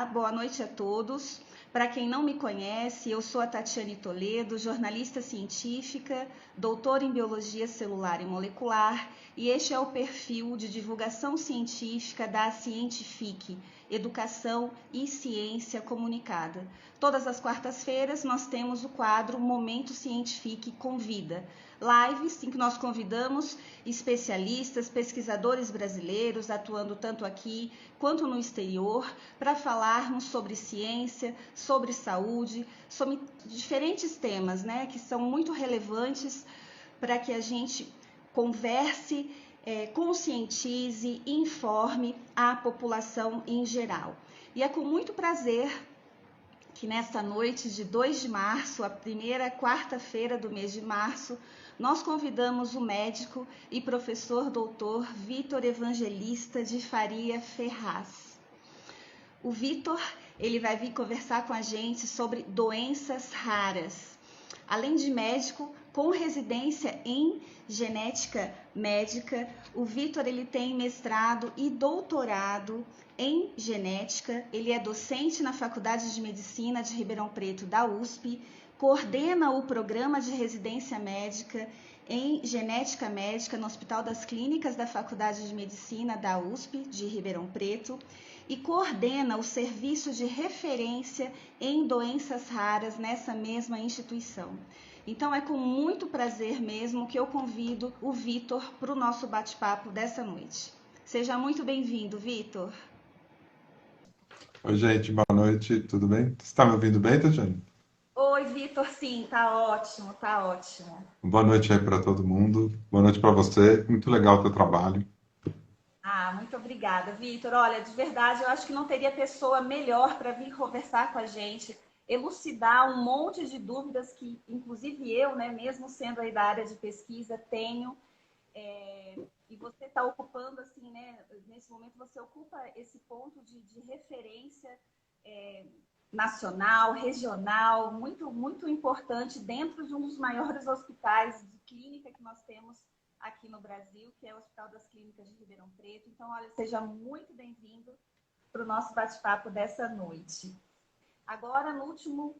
Olá, boa noite a todos. Para quem não me conhece, eu sou a Tatiane Toledo, jornalista científica, doutora em Biologia Celular e Molecular, e este é o perfil de divulgação científica da Cientific, Educação e Ciência Comunicada. Todas as quartas-feiras nós temos o quadro Momento Cientific Convida, lives em que nós convidamos especialistas, pesquisadores brasileiros, atuando tanto aqui quanto no exterior, para falarmos sobre ciência, sobre saúde, sobre diferentes temas, né, que são muito relevantes para que a gente converse, conscientize e informe a população em geral. E é com muito prazer que nesta noite de 2 de março, a primeira quarta-feira do mês de março, nós convidamos o médico e professor doutor Vitor Evangelista de Faria Ferraz. O Vitor, ele vai vir conversar com a gente sobre doenças raras. Além de médico, com residência em genética médica, o Vitor ele tem mestrado e doutorado em genética. Ele é docente na Faculdade de Medicina de Ribeirão Preto da USP, coordena o programa de residência médica em genética médica no Hospital das Clínicas da Faculdade de Medicina da USP de Ribeirão Preto e coordena o serviço de referência em doenças raras nessa mesma instituição. Então é com muito prazer mesmo que eu convido o Vitor para o nosso bate-papo dessa noite. Seja muito bem-vindo, Vitor. Oi, gente, boa noite, tudo bem? Você está me ouvindo bem, Tatiane? Oi, Vitor, sim, tá ótimo, tá ótimo. Boa noite aí para todo mundo, boa noite para você, muito legal o teu trabalho. Muito obrigada, Vitor. Olha, de verdade, eu acho que não teria pessoa melhor para vir conversar com a gente, elucidar um monte de dúvidas que, inclusive eu, né, mesmo sendo aí da área de pesquisa, tenho. E você está ocupando, assim, né, nesse momento, você ocupa esse ponto de referência nacional, regional, muito, muito importante dentro de um dos maiores hospitais de clínica que nós temos aqui no Brasil, que é o Hospital das Clínicas de Ribeirão Preto. Então, olha, seja muito bem-vindo para o nosso bate-papo dessa noite. Agora, no último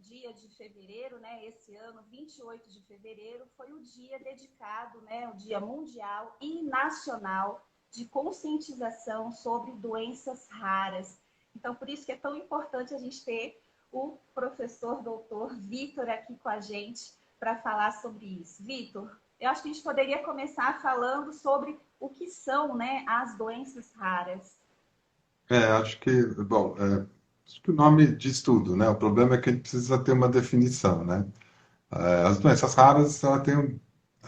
dia de fevereiro, né, esse ano, 28 de fevereiro, foi o dia dedicado, né, o Dia Mundial e Nacional de Conscientização sobre Doenças Raras. Então, por isso que é tão importante a gente ter o professor doutor Vitor aqui com a gente para falar sobre isso. Vitor, eu acho que a gente poderia começar falando sobre o que são, né, as doenças raras. Acho que, bom, acho que o nome diz tudo, né? O problema é que a gente precisa ter uma definição, né? As doenças raras,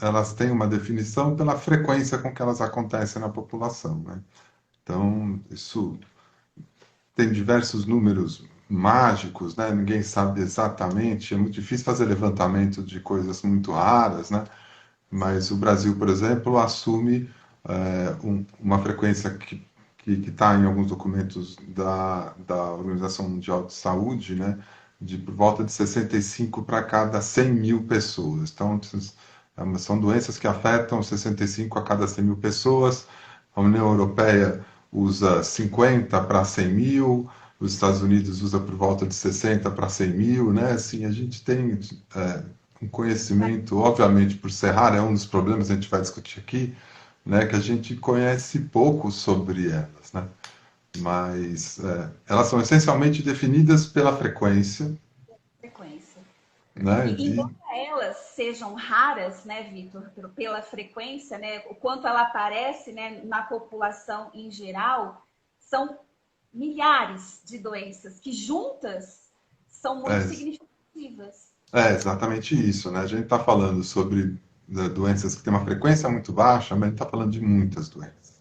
elas têm uma definição pela frequência com que elas acontecem na população, né? Então, isso tem diversos números mágicos, né? Ninguém sabe exatamente, é muito difícil fazer levantamento de coisas muito raras, né? Mas o Brasil, por exemplo, assume uma frequência que está em alguns documentos da Organização Mundial de Saúde, né, de por volta de 65 para cada 100 mil pessoas. Então, são doenças que afetam 65 a cada 100 mil pessoas. A União Europeia usa 50 para 100 mil, os Estados Unidos usa por volta de 60 para 100 mil, né? Assim, a gente tem um conhecimento, obviamente, por ser raro, é um dos problemas que a gente vai discutir aqui, né, que a gente conhece pouco sobre elas, né? Mas elas são essencialmente definidas pela frequência, Frequência. né? E embora elas sejam raras, né, Vitor, pela frequência, né, o quanto ela aparece, né, na população em geral, são milhares de doenças que juntas são muito É, significativas. é exatamente isso, né? A gente está falando sobre doenças que têm uma frequência muito baixa, mas a gente está falando de muitas doenças.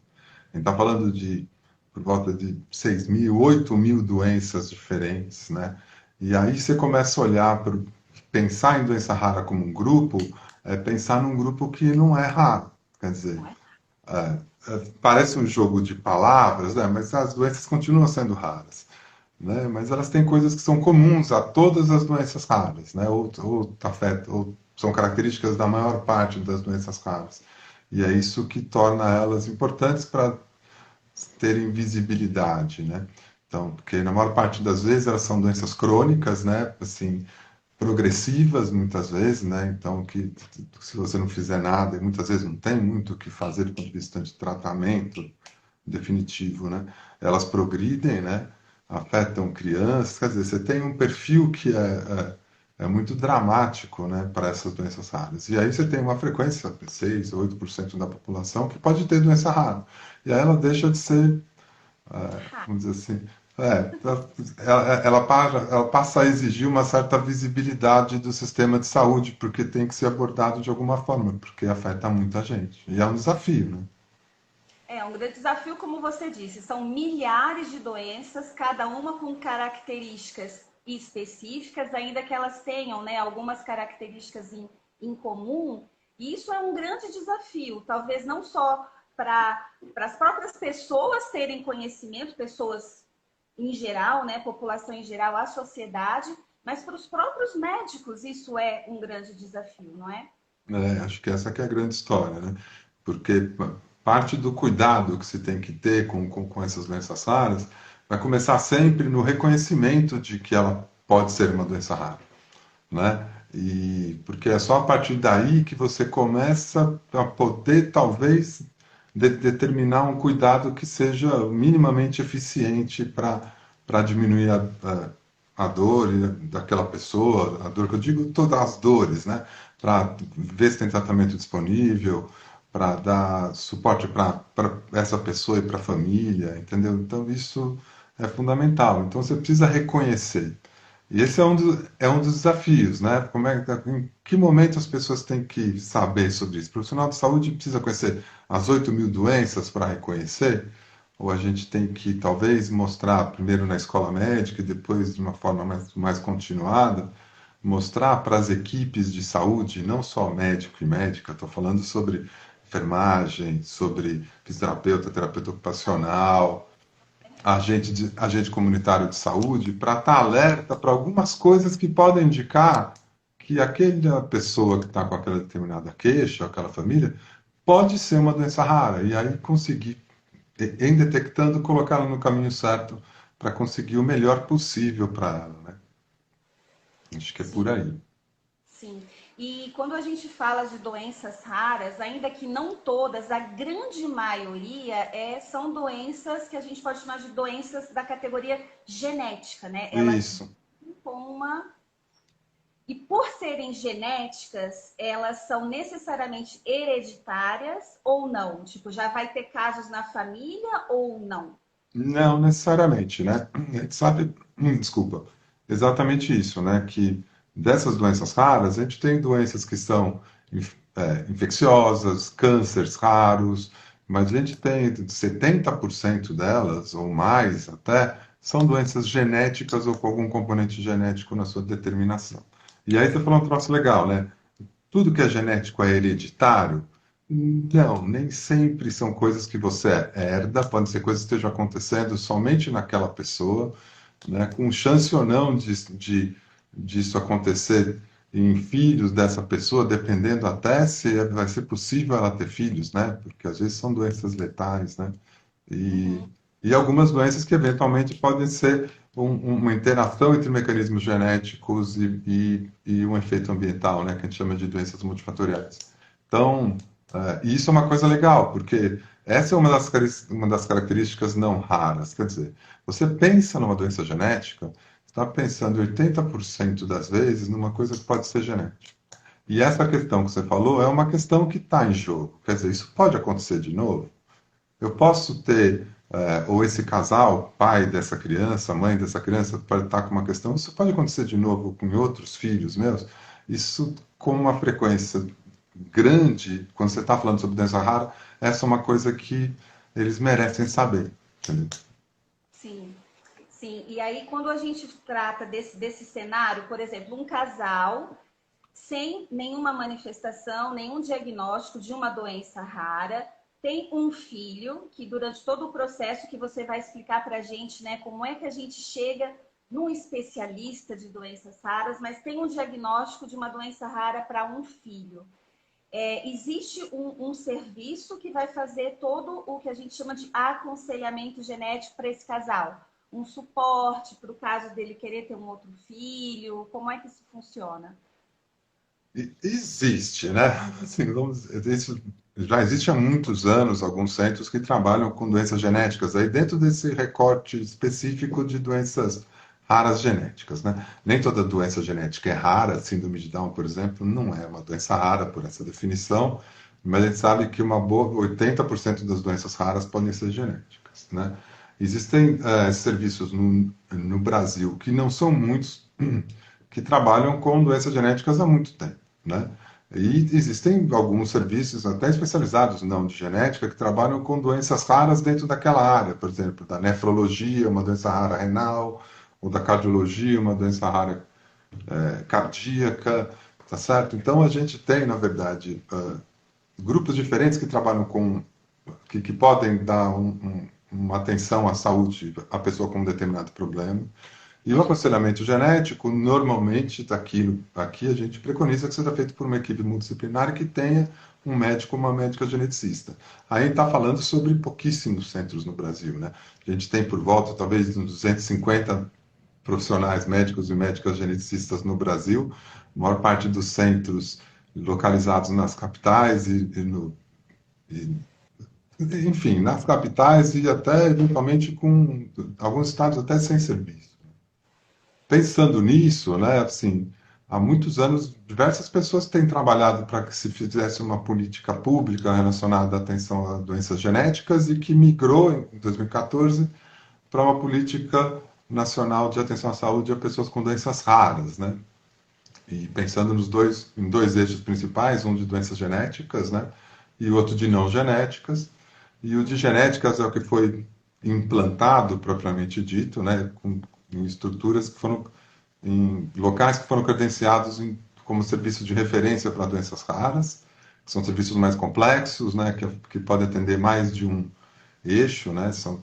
A gente está falando de por volta de 6 mil, 8 mil doenças diferentes, né? E aí você começa a olhar para pensar em doença rara como um grupo, é pensar num grupo que não é raro. Quer dizer, parece um jogo de palavras, né? Mas as doenças continuam sendo raras, né? Mas elas têm coisas que são comuns a todas as doenças raras, né? Ou são características da maior parte das doenças raras. E é isso que torna elas importantes para terem visibilidade, né? Então, porque na maior parte das vezes elas são doenças crônicas, né? Assim, progressivas muitas vezes, né? Então, que se você não fizer nada, e muitas vezes não tem muito o que fazer do ponto de vista de tratamento definitivo, né? Elas progridem, né? Afetam crianças, quer dizer, você tem um perfil que é muito dramático, né, para essas doenças raras. E aí você tem uma frequência, 6 ou 8% da população, que pode ter doença rara. E aí ela deixa de ser, vamos dizer assim, ela passa a exigir uma certa visibilidade do sistema de saúde, porque tem que ser abordado de alguma forma, porque afeta muita gente. E é um desafio, né? É um grande desafio, como você disse, são milhares de doenças, cada uma com características específicas, ainda que elas tenham, né, algumas características em comum. E isso é um grande desafio, talvez não só para as próprias pessoas terem conhecimento, pessoas em geral, né, população em geral, a sociedade, mas para os próprios médicos isso é um grande desafio, não é? Acho que essa que é a grande história, né? Porque parte do cuidado que se tem que ter com essas doenças raras vai começar sempre no reconhecimento de que ela pode ser uma doença rara, né? E porque é só a partir daí que você começa a poder, talvez, determinar um cuidado que seja minimamente eficiente para diminuir a dor daquela pessoa, a dor que eu digo, todas as dores, né? Para ver se tem tratamento disponível, para dar suporte para essa pessoa e para a família, entendeu? Então isso é fundamental. Então você precisa reconhecer. E esse é um dos desafios, né? Em que momento as pessoas têm que saber sobre isso? O profissional de saúde precisa conhecer as 8.000 doenças para reconhecer? Ou a gente tem que, talvez, mostrar primeiro na escola médica e depois, de uma forma mais continuada, mostrar para as equipes de saúde, não só médico e médica, estou falando sobre enfermagem, sobre fisioterapeuta, terapeuta ocupacional, agente comunitário de saúde, para estar alerta para algumas coisas que podem indicar que aquela pessoa que está com aquela determinada queixa, aquela família, pode ser uma doença rara. E aí conseguir, em detectando, colocá-la no caminho certo para conseguir o melhor possível para ela, né? Acho que é por Sim. aí. Sim, e quando a gente fala de doenças raras, ainda que não todas, a grande maioria são doenças que a gente pode chamar de doenças da categoria genética, né? Elas Isso. vêm com uma. E por serem genéticas, elas são necessariamente hereditárias ou não? Tipo, já vai ter casos na família ou não? Não necessariamente, né? A gente sabe, desculpa, exatamente isso, né? Que dessas doenças raras, a gente tem doenças que são infecciosas, cânceres raros, mas a gente tem 70% delas, ou mais até, são doenças genéticas ou com algum componente genético na sua determinação. E aí você falou um troço legal, né? Tudo que é genético é hereditário? Não, nem sempre são coisas que você herda, podem ser coisas que estejam acontecendo somente naquela pessoa, né, com chance ou não disso acontecer em filhos dessa pessoa, dependendo até se vai ser possível ela ter filhos, né, porque às vezes são doenças letais, né, e, Uhum. e algumas doenças que eventualmente podem ser uma interação entre mecanismos genéticos e um efeito ambiental, né, que a gente chama de doenças multifatoriais. Então, isso é uma coisa legal, porque essa é uma das características não raras. Quer dizer, você pensa numa doença genética, está pensando 80% das vezes numa coisa que pode ser genética. E essa questão que você falou é uma questão que está em jogo. Quer dizer, isso pode acontecer de novo? Eu posso ter, ou esse casal, pai dessa criança, mãe dessa criança, pode estar com uma questão, isso pode acontecer de novo com outros filhos meus? Isso com uma frequência grande, quando você está falando sobre doença rara, essa é uma coisa que eles merecem saber. Entendeu? Sim, sim. E aí, quando a gente trata desse cenário, por exemplo, um casal sem nenhuma manifestação, nenhum diagnóstico de uma doença rara, tem um filho que durante todo o processo que você vai explicar para a gente, né, como é que a gente chega num especialista de doenças raras, mas tem um diagnóstico de uma doença rara para um filho. Existe um serviço que vai fazer todo o que a gente chama de aconselhamento genético para esse casal. um suporte para o caso dele querer ter um outro filho? Como é que isso funciona? Existe, né? Assim, já existe há muitos anos alguns centros que trabalham com doenças genéticas, aí dentro desse recorte específico de doenças raras genéticas, né? Nem toda doença genética é rara, síndrome de Down, por exemplo, não é uma doença rara por essa definição, mas a gente sabe que uma boa 80% das doenças raras podem ser genéticas, né? Existem serviços no Brasil que não são muitos que trabalham com doenças genéticas há muito tempo, né? E existem alguns serviços até especializados não de genética que trabalham com doenças raras dentro daquela área, por exemplo, da nefrologia, uma doença rara renal, ou da cardiologia, uma doença rara cardíaca, tá certo? Então a gente tem, na verdade, grupos diferentes que trabalham com que podem dar uma atenção à saúde à pessoa com um determinado problema. E o aconselhamento genético, normalmente, aqui a gente preconiza que seja feito por uma equipe multidisciplinar que tenha um médico, uma médica geneticista. Aí está falando sobre pouquíssimos centros no Brasil, né? A gente tem por volta, talvez, uns 250 profissionais médicos e médicas geneticistas no Brasil, a maior parte dos centros localizados nas capitais e, enfim, nas capitais e até eventualmente com alguns estados até sem serviço. Pensando nisso, né, assim, há muitos anos diversas pessoas têm trabalhado para que se fizesse uma política pública relacionada à atenção a doenças genéticas e que migrou em 2014 para uma política nacional de atenção à saúde a pessoas com doenças raras, né? E pensando em dois eixos principais, um de doenças genéticas, né, e o outro de não genéticas. E o de genéticas é o que foi implantado propriamente dito, né, em estruturas que foram em locais que foram credenciados como serviço de referência para doenças raras, que são serviços mais complexos, né, que podem atender mais de um eixo, né, são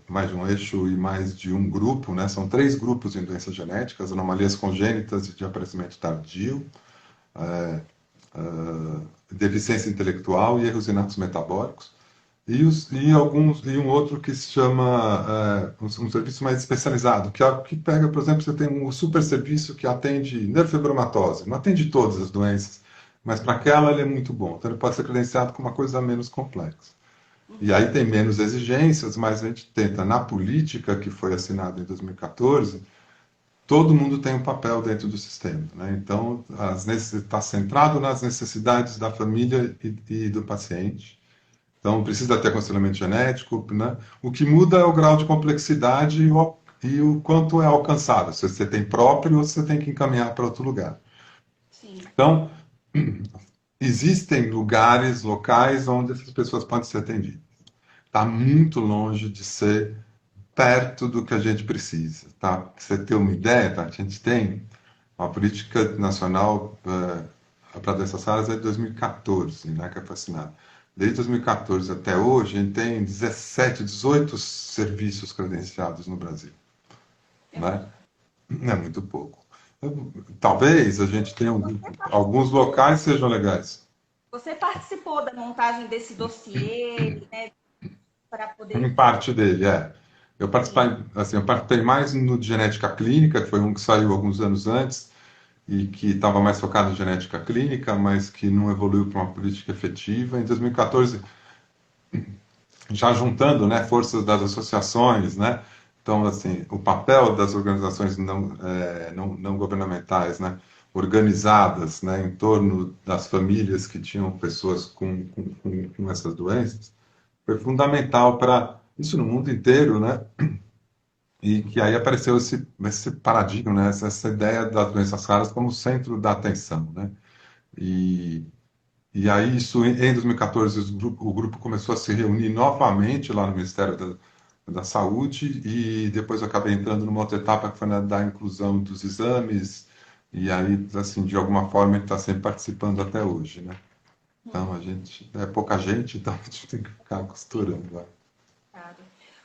mais de um eixo e mais de um grupo, né, são três grupos em doenças genéticas, anomalias congênitas e de aparecimento tardio, deficiência intelectual e erros inatos metabólicos. E um outro que se chama um serviço mais especializado, que pega, por exemplo, você tem um super serviço que atende nervofibromatose, não atende todas as doenças, mas para aquela ele é muito bom. Então ele pode ser credenciado com uma coisa menos complexa. E aí tem menos exigências, mas a gente tenta, na política que foi assinada em 2014, todo mundo tem um papel dentro do sistema, né? Então está centrado nas necessidades da família e do paciente. Então, precisa ter aconselhamento genético, né? O que muda é o grau de complexidade e o quanto é alcançado. Se você tem próprio ou se você tem que encaminhar para outro lugar. Sim. Então, existem lugares, locais, onde essas pessoas podem ser atendidas. Está muito longe de ser perto do que a gente precisa, tá? Pra você ter uma ideia, tá? A gente tem uma política nacional para doenças raras é de 2014, né, que foi assinada. Desde 2014 até hoje, a gente tem 17, 18 serviços credenciados no Brasil, É muito. né? É muito pouco. Talvez a gente tenha alguns locais sejam legais. Você participou da montagem desse dossiê, né, para poder. Em parte dele, é. Sim. Eu participei mais no de genética clínica, que foi um que saiu alguns anos antes, e que estava mais focado em genética clínica, mas que não evoluiu para uma política efetiva. Em 2014, já juntando, né, forças das associações, né, então, assim, o papel das organizações não governamentais, né, organizadas, né, em torno das famílias que tinham pessoas com essas doenças, foi fundamental para isso no mundo inteiro, né, e que aí apareceu esse paradigma, né, essa ideia das doenças raras como centro da atenção, né, e, e aí isso em 2014 o grupo começou a se reunir novamente lá no Ministério da Saúde e depois eu acabei entrando numa outra etapa que foi na da inclusão dos exames e aí assim de alguma forma ele está sempre participando até hoje, né? Então a gente é pouca gente, então a gente tem que ficar costurando lá. Claro.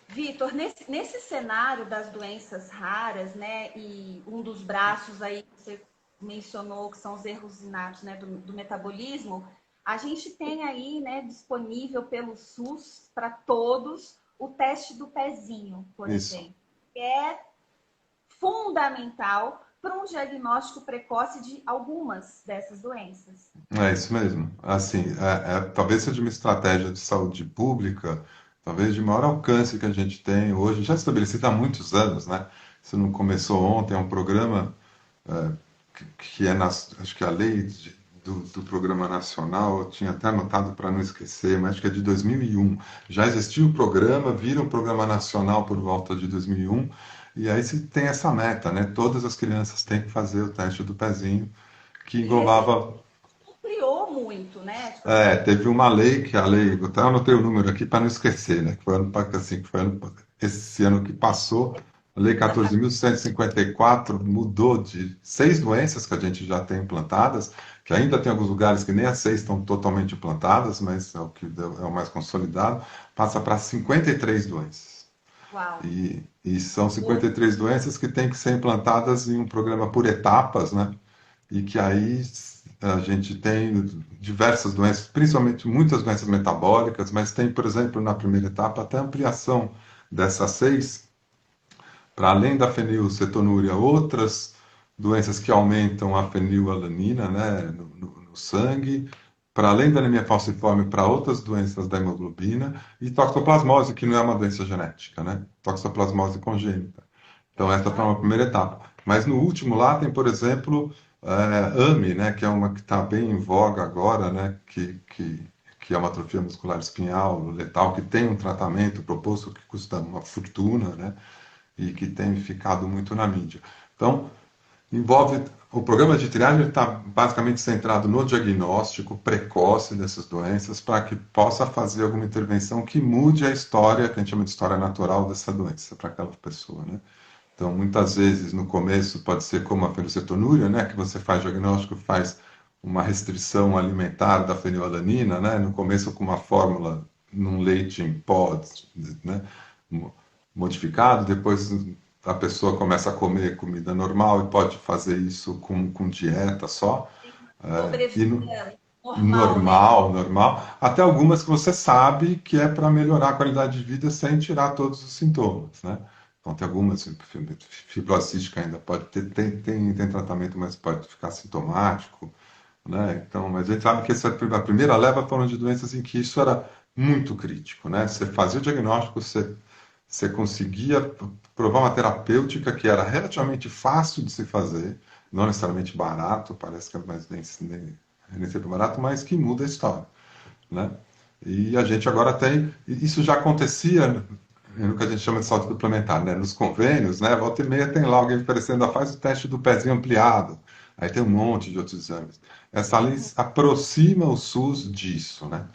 Vitor, nesse cenário das doenças raras, né, e um dos braços aí que você mencionou, que são os erros inatos, né, do metabolismo, a gente tem aí, né, disponível pelo SUS para todos o teste do pezinho, por Isso. exemplo. é fundamental para um diagnóstico precoce de algumas dessas doenças. É isso mesmo. Assim, talvez seja uma estratégia de saúde pública, talvez de maior alcance que a gente tem hoje, já estabelecida há muitos anos, né? Isso não começou ontem, é um programa que é, acho que a lei do Programa Nacional, eu tinha até anotado para não esquecer, mas acho que é de 2001. Já existia o programa, vira um Programa Nacional por volta de 2001, e aí se tem essa meta, né? Todas as crianças têm que fazer o teste do pezinho, que E esse englobava. ampliou muito, né? Tipo assim, Teve uma lei, que a lei, eu até anotei o número aqui para não esquecer, né? Que foi assim, que foi esse ano que passou, a lei 14.154 mudou de 6 doenças que a gente já tem implantadas, que ainda tem alguns lugares que nem as 6 estão totalmente implantadas, mas é o que é o mais consolidado, passa para 53 doenças. uau. E são 53 doenças que têm que ser implantadas em um programa por etapas, né? E que aí a gente tem diversas doenças, principalmente muitas doenças metabólicas, mas tem, por exemplo, na primeira etapa, até ampliação dessas 6, para além da fenilcetonúria, outras doenças que aumentam a fenilalanina, né, no sangue, para além da anemia falciforme, para outras doenças da hemoglobina, e toxoplasmose, que não é uma doença genética, né, toxoplasmose congênita. Então, essa foi uma primeira etapa. Mas no último lá tem, por exemplo, AME, né, que é uma que está bem em voga agora, né, que é uma atrofia muscular espinhal letal, que tem um tratamento proposto que custa uma fortuna, né, e que tem ficado muito na mídia. Então, envolve o programa de triagem está basicamente centrado no diagnóstico precoce dessas doenças para que possa fazer alguma intervenção que mude a história, que a gente chama de história natural dessa doença para aquela pessoa, né? Então, muitas vezes, no começo, pode ser como a fenilcetonúria, né, que você faz diagnóstico, faz uma restrição alimentar da fenilalanina, né, no começo com uma fórmula num leite em pó, né, modificado, depois a pessoa começa a comer comida normal e pode fazer isso com dieta só, e Sobrevida normal, né? normal, até algumas que você sabe que é para melhorar a qualidade de vida sem tirar todos os sintomas, né? Então, tem algumas, fibrose cística ainda pode ter, tem tratamento, mas pode ficar sintomático, né? Então, mas a gente sabe que a primeira leva foram de doenças em que isso era muito crítico, né? Você fazia o diagnóstico, você conseguia provar uma terapêutica que era relativamente fácil de se fazer, não necessariamente barato, parece que é mais nem sempre barato, mas que muda a história, né? E a gente agora tem, isso já acontecia no que a gente chama de saúde suplementar, né? Nos convênios, né? Volta e meia tem lá alguém oferecendo, faz o teste do pezinho ampliado, aí tem um monte de outros exames. Essa lei aproxima o SUS disso, né?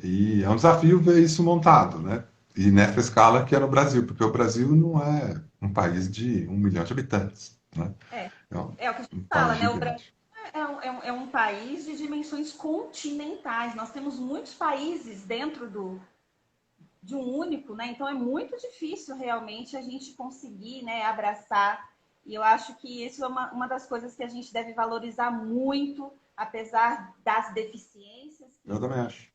E é um desafio ver isso montado, né? E nessa escala que é no Brasil, porque o Brasil não é um país de 1 milhão de habitantes, né? É, É um, é o que a gente um fala, país né? O Brasil gigante. é um país de dimensões continentais. Nós temos muitos países dentro de um único, né? Então é muito difícil realmente a gente conseguir, né, abraçar. E eu acho que isso é uma das coisas que a gente deve valorizar muito, apesar das deficiências, Eu também acho.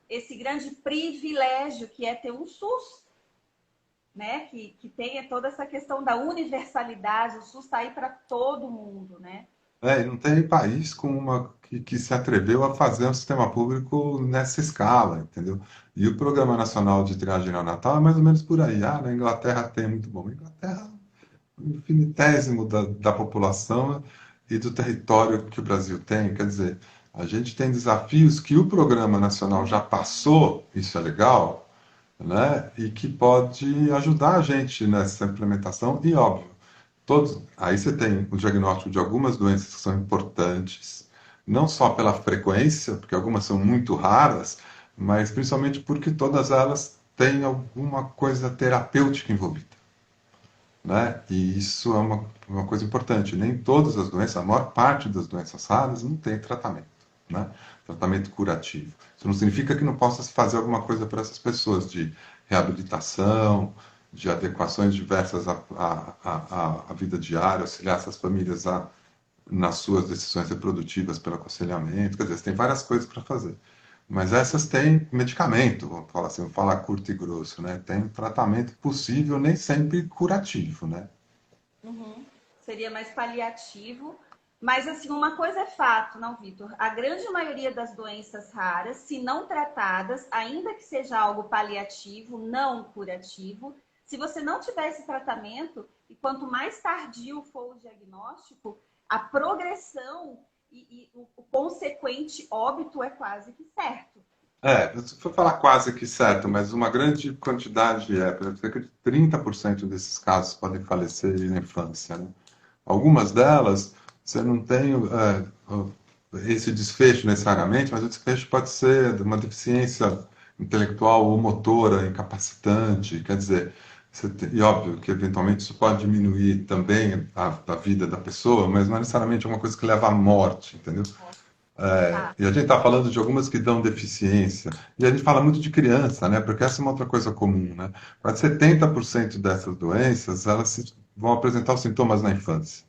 esse grande privilégio que é ter um SUS, né? Que tenha toda essa questão da universalidade, o SUS está aí para todo mundo, né? E não tem país que se atreveu a fazer um sistema público nessa escala, entendeu? E o Programa Nacional de Triagem Neonatal é mais ou menos por aí. Ah, na Inglaterra tem, muito bom. A Inglaterra é um infinitésimo da população e do território que o Brasil tem. Quer dizer, a gente tem desafios que o Programa Nacional já passou, isso é legal, né? E que pode ajudar a gente nessa implementação. E, óbvio, aí você tem o diagnóstico de algumas doenças que são importantes, não só pela frequência, porque algumas são muito raras, mas principalmente porque todas elas têm alguma coisa terapêutica envolvida, né? E isso é uma coisa importante. Nem todas as doenças, a maior parte das doenças raras não tem tratamento, né? Tratamento curativo. Isso não significa que não possa se fazer alguma coisa para essas pessoas de reabilitação, de adequações diversas à vida diária, auxiliar essas famílias nas suas decisões reprodutivas pelo aconselhamento. Quer dizer, tem várias coisas para fazer. Mas essas têm medicamento, vamos falar curto e grosso, né? Tem tratamento possível, nem sempre curativo, né? Uhum. Seria mais paliativo. Mas, assim, uma coisa é fato, não, Vitor? A grande maioria das doenças raras, se não tratadas, ainda que seja algo paliativo, não curativo, se você não tiver esse tratamento, e quanto mais tardio for o diagnóstico, a progressão e o consequente óbito é quase que certo. Se for falar quase que certo, mas uma grande quantidade, por exemplo, cerca de 30% desses casos podem falecer na infância, né? Algumas delas, você não tem esse desfecho necessariamente, mas o desfecho pode ser de uma deficiência intelectual ou motora incapacitante, quer dizer, e óbvio que eventualmente isso pode diminuir também a vida da pessoa, mas não é necessariamente uma coisa que leva à morte, entendeu? Tá. E a gente está falando de algumas que dão deficiência. E a gente fala muito de criança, né? Porque essa é uma outra coisa comum, né? Quase 70% dessas doenças, vão apresentar os sintomas na infância,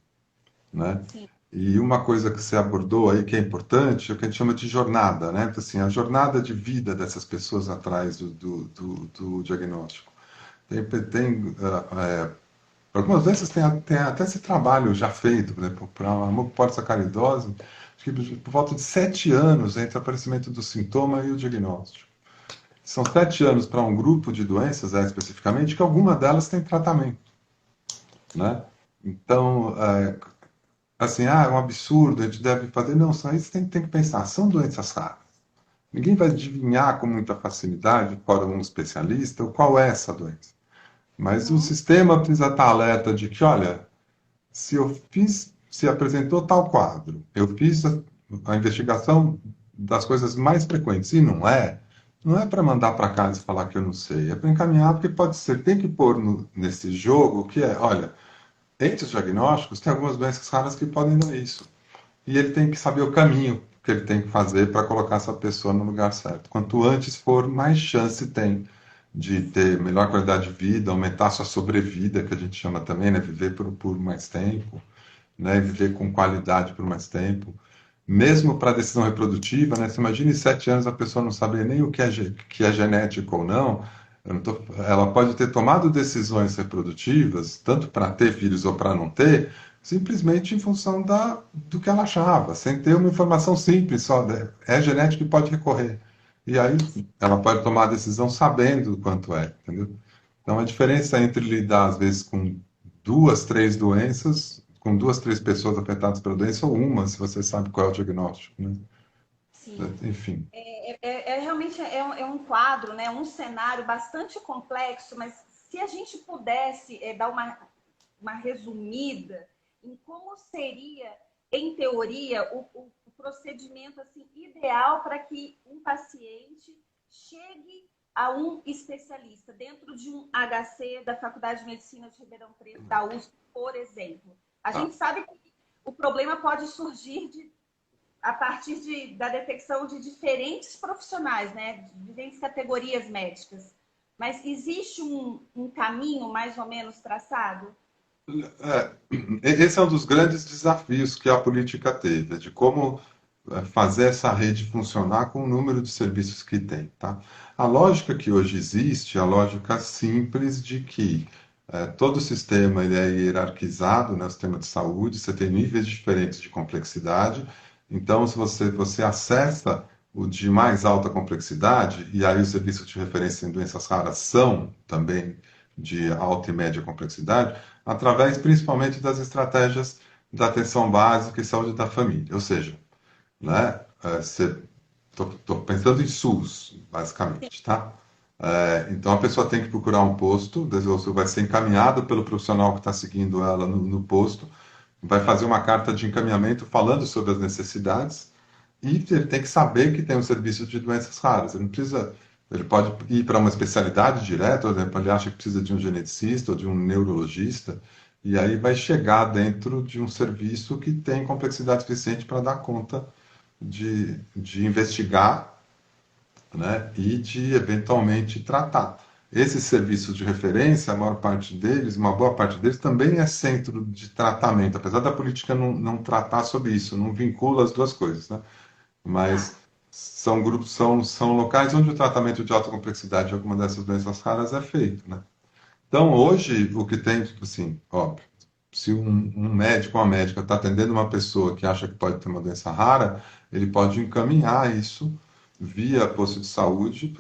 né? Sim. E uma coisa que você abordou aí que é importante é o que a gente chama de jornada, né? Então, assim, a jornada de vida dessas pessoas atrás do diagnóstico. Algumas doenças têm até esse trabalho já feito, por exemplo, para a mucopolissacaridose, acho que por volta de 7 anos entre o aparecimento do sintoma e o diagnóstico. São 7 anos para um grupo de doenças, especificamente, que alguma delas tem tratamento, né? Então, assim, é um absurdo, a gente deve fazer. Não, só isso tem que pensar, são doenças raras. Ninguém vai adivinhar com muita facilidade, fora um especialista, qual é essa doença. Mas o Uhum. sistema precisa estar alerta de que, olha, se apresentou tal quadro, eu fiz a investigação das coisas mais frequentes e não é para mandar para casa e falar que eu não sei, é para encaminhar, porque pode ser, tem que pôr nesse jogo que olha, entre os diagnósticos tem algumas doenças raras que podem dar isso. E ele tem que saber o caminho que ele tem que fazer para colocar essa pessoa no lugar certo. Quanto antes for, mais chance tem de ter melhor qualidade de vida, aumentar sua sobrevida, que a gente chama também, né? Viver por mais tempo, né? Viver com qualidade por mais tempo. Mesmo para decisão reprodutiva, né? Você imagina em 7 anos a pessoa não saber nem o que é genético ou não. Ela pode ter tomado decisões reprodutivas, tanto para ter filhos ou para não ter, simplesmente em função do que ela achava, sem ter uma informação simples, só é genético e pode recorrer. E aí ela pode tomar a decisão sabendo o quanto é, entendeu? Então a diferença entre lidar, às vezes, com duas, três doenças, com duas, três pessoas afetadas pela doença, ou uma, se você sabe qual é o diagnóstico, né? Sim. Enfim. Realmente é um quadro, né, um cenário bastante complexo, mas se a gente pudesse dar uma resumida em como seria, em teoria, o procedimento assim, ideal para que um paciente chegue a um especialista dentro de um HC da Faculdade de Medicina de Ribeirão Preto, da USP, por exemplo. A Tá. gente sabe que o problema pode surgir a partir da detecção de diferentes profissionais, né, de diferentes categorias médicas. Mas existe um caminho mais ou menos traçado? É, esse é um dos grandes desafios que a política teve, de como fazer essa rede funcionar com o número de serviços que tem, tá? A lógica que hoje existe, é a lógica simples de que todo o sistema ele é hierarquizado, né, o sistema de saúde, você tem níveis diferentes de complexidade, então se você acessa o de mais alta complexidade, e aí os serviços de referência em doenças raras são também de alta e média complexidade, através principalmente das estratégias da atenção básica e saúde da família. Ou seja, né, estou pensando em SUS, basicamente, tá? Então a pessoa tem que procurar um posto, você vai ser encaminhado pelo profissional que está seguindo ela no posto, vai fazer uma carta de encaminhamento falando sobre as necessidades e ele tem que saber que tem um serviço de doenças raras. Ele não precisa, ele pode ir para uma especialidade direto, por exemplo, ele acha que precisa de um geneticista ou de um neurologista, e aí vai chegar dentro de um serviço que tem complexidade suficiente para dar conta de investigar, né, e de eventualmente tratar. Esses serviços de referência, a maior parte deles, uma boa parte deles, também é centro de tratamento, apesar da política não tratar sobre isso, não vincula as duas coisas, né? Tá. Mas são grupos, são locais onde o tratamento de alta complexidade de alguma dessas doenças raras é feito, né? Então, hoje, o que tem, tipo assim, óbvio, se um médico ou uma médica está atendendo uma pessoa que acha que pode ter uma doença rara, ele pode encaminhar isso via posto de saúde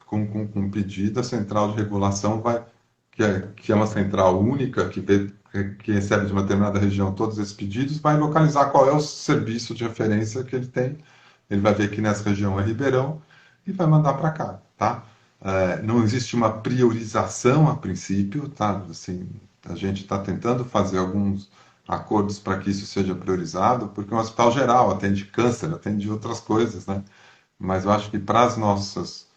com um pedido, a central de regulação vai, que é uma central única, que recebe de uma determinada região todos esses pedidos, vai localizar qual é o serviço de referência que ele tem. Ele vai ver que nessa região é Ribeirão e vai mandar para cá, tá? Não existe uma priorização a princípio, tá? Assim, a gente está tentando fazer alguns acordos para que isso seja priorizado, porque é um hospital geral atende câncer, atende outras coisas, né? Mas eu acho que para as nossas,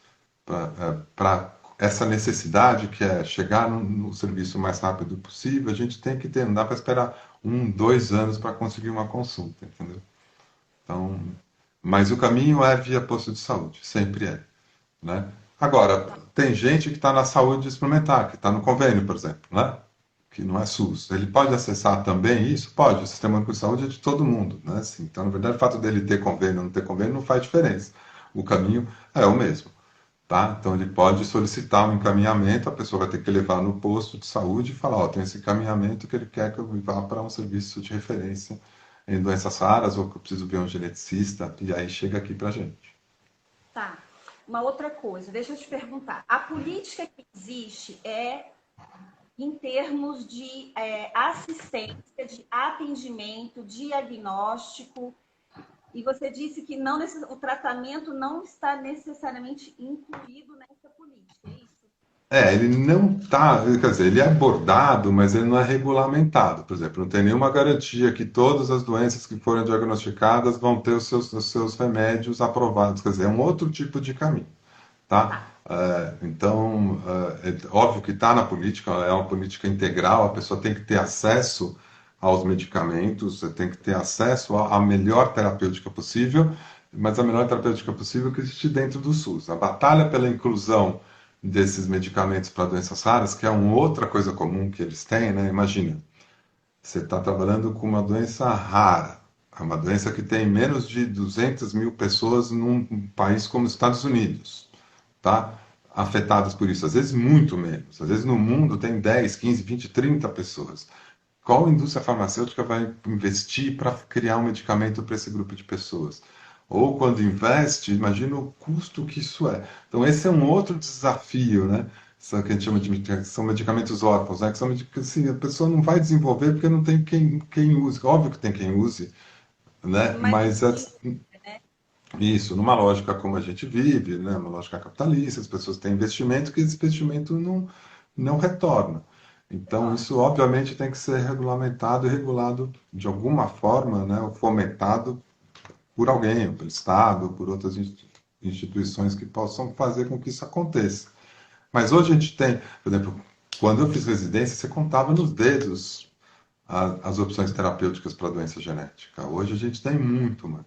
para essa necessidade que é chegar no serviço o mais rápido possível, a gente tem que ter, não dá para esperar 1, 2 anos para conseguir uma consulta, entendeu? Então, mas o caminho é via posto de saúde, sempre é, né? Agora, tem gente que está na saúde suplementar, que está no convênio, por exemplo, né? Que não é SUS. Ele pode acessar também isso? Pode. O Sistema Único de Saúde é de todo mundo, né? Assim, então, na verdade, o fato dele ter convênio ou não ter convênio não faz diferença. O caminho é o mesmo, tá? Então, ele pode solicitar um encaminhamento, a pessoa vai ter que levar no posto de saúde e falar, ó, tem esse encaminhamento que ele quer que eu vá para um serviço de referência em doenças raras ou que eu preciso ver um geneticista, e aí chega aqui para a gente. Tá. Uma outra coisa, deixa eu te perguntar. A política que existe é em termos de assistência, de atendimento, diagnóstico, e você disse que não, o tratamento não está necessariamente incluído nessa política, é isso? Ele não está, quer dizer, ele é abordado, mas ele não é regulamentado. Por exemplo, não tem nenhuma garantia que todas as doenças que forem diagnosticadas vão ter os seus remédios aprovados. Quer dizer, é um outro tipo de caminho, tá? Então, óbvio que está na política, é uma política integral, a pessoa tem que ter acesso aos medicamentos, você tem que ter acesso à melhor terapêutica possível, mas a melhor terapêutica possível que existe dentro do SUS. A batalha pela inclusão desses medicamentos para doenças raras, que é uma outra coisa comum que eles têm, né? Imagina, você está trabalhando com uma doença rara, é uma doença que tem menos de 200 mil pessoas num país como os Estados Unidos, tá? Afetadas por isso, às vezes muito menos. Às vezes no mundo tem 10, 15, 20, 30 pessoas. Qual indústria farmacêutica vai investir para criar um medicamento para esse grupo de pessoas? Ou quando investe, imagina o custo que isso é. Então, esse é um outro desafio, né? São que a gente chama de são medicamentos órfãos, né? Que são medicamentos assim, a pessoa não vai desenvolver porque não tem quem use. Óbvio que tem quem use, né? Mas Mas isso, numa lógica como a gente vive, né? Uma lógica capitalista, as pessoas têm investimento que esse investimento não retorna. Então, isso obviamente tem que ser regulamentado e regulado de alguma forma, né? Ou fomentado por alguém, ou pelo Estado, ou por outras instituições que possam fazer com que isso aconteça. Mas hoje a gente tem, por exemplo, quando eu fiz residência, você contava nos dedos as opções terapêuticas para doença genética. Hoje a gente tem muito mais.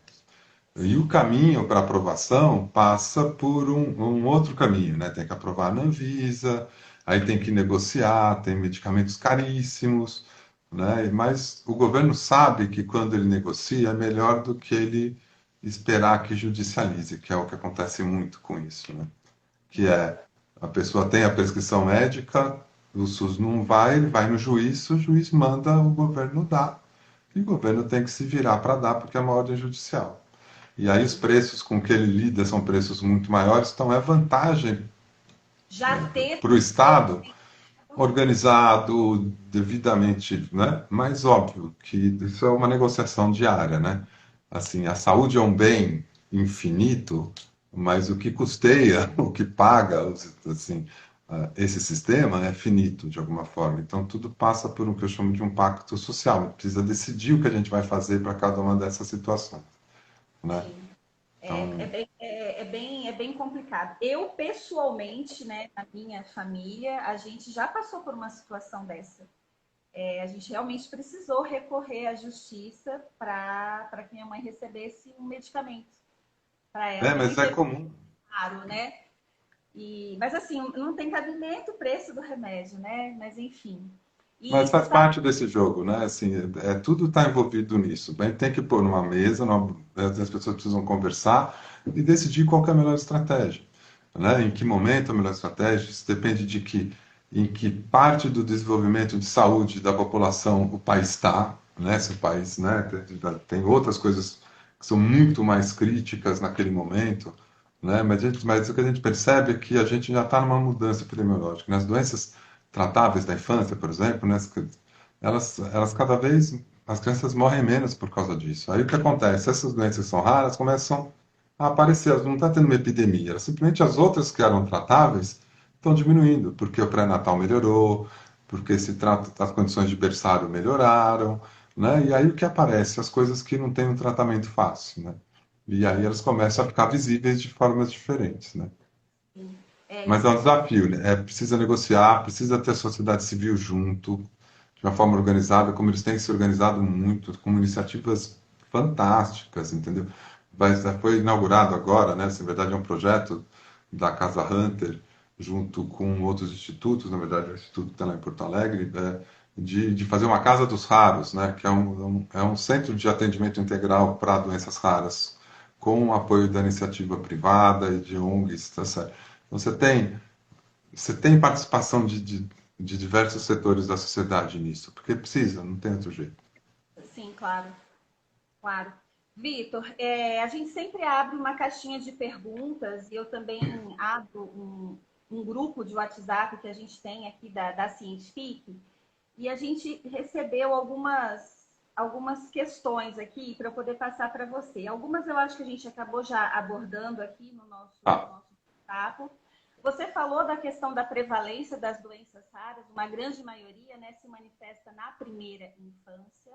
E o caminho para aprovação passa por um outro caminho, né? Tem que aprovar na Anvisa, aí tem que negociar, tem medicamentos caríssimos, né? Mas o governo sabe que quando ele negocia é melhor do que ele esperar que judicialize, que é o que acontece muito com isso, né? Que é a pessoa tem a prescrição médica, o SUS não vai, ele vai no juiz, o juiz manda o governo dar, e o governo tem que se virar para dar, porque é uma ordem judicial. E aí os preços com que ele lida são preços muito maiores, então é vantagem já ter para o Estado organizado, devidamente, né? Mas óbvio que isso é uma negociação diária, né? Assim, a saúde é um bem infinito, mas o que custeia, o que paga, assim, esse sistema é finito de alguma forma. Então tudo passa por um que eu chamo de um pacto social. A gente precisa decidir o que a gente vai fazer para cada uma dessas situações, né? sim. Então, É bem complicado. Eu, pessoalmente, né, na minha família, a gente já passou por uma situação dessa. A gente realmente precisou recorrer à justiça para que minha mãe recebesse um medicamento para ela. Também mas é foi comum. caro, né? Mas assim, não tem cabimento o preço do remédio, né? Mas enfim. Mas E faz parte desse jogo, né? Assim, tudo está envolvido nisso. Bem, tem que pôr numa mesa, as pessoas precisam conversar. e decidir qual que é a melhor estratégia, né? Em que momento a melhor estratégia, isso depende em que parte do desenvolvimento de saúde da população o país está, né? Se o país, né, tem outras coisas que são muito mais críticas naquele momento, né? Mas o que a gente percebe é que a gente já está numa mudança epidemiológica. Nas doenças tratáveis da infância, por exemplo, né, elas cada vez, as crianças morrem menos por causa disso. Aí o que acontece? Essas doenças são raras, começam a aparecer, elas não está tendo uma epidemia, elas, simplesmente as outras que eram tratáveis estão diminuindo, porque o pré-natal melhorou, porque as condições de berçário melhoraram, né? E aí o que aparece? As coisas que não têm um tratamento fácil, né? E aí elas começam a ficar visíveis de formas diferentes, né? É Mas é isso. um desafio, né? Precisa negociar, precisa ter a sociedade civil junto, de uma forma organizada, como eles têm se organizado muito, com iniciativas fantásticas, entendeu? Foi inaugurado agora, né? Se na verdade é um projeto da Casa Hunter, junto com outros institutos, na verdade o instituto está lá em Porto Alegre, de fazer uma Casa dos Raros, né? Que é um centro de atendimento integral para doenças raras, com o apoio da iniciativa privada e de ONGs, tá certo? Então, você tem participação de diversos setores da sociedade nisso, porque precisa, não tem outro jeito. Sim, claro, claro. Vitor, a gente sempre abre uma caixinha de perguntas e eu também abro um grupo de WhatsApp que a gente tem aqui da Cientific e a gente recebeu algumas questões aqui para eu poder passar para você. Algumas eu acho que a gente acabou já abordando aqui no Ah, nosso papo. Você falou da questão da prevalência das doenças raras, uma grande maioria, né, se manifesta na primeira infância.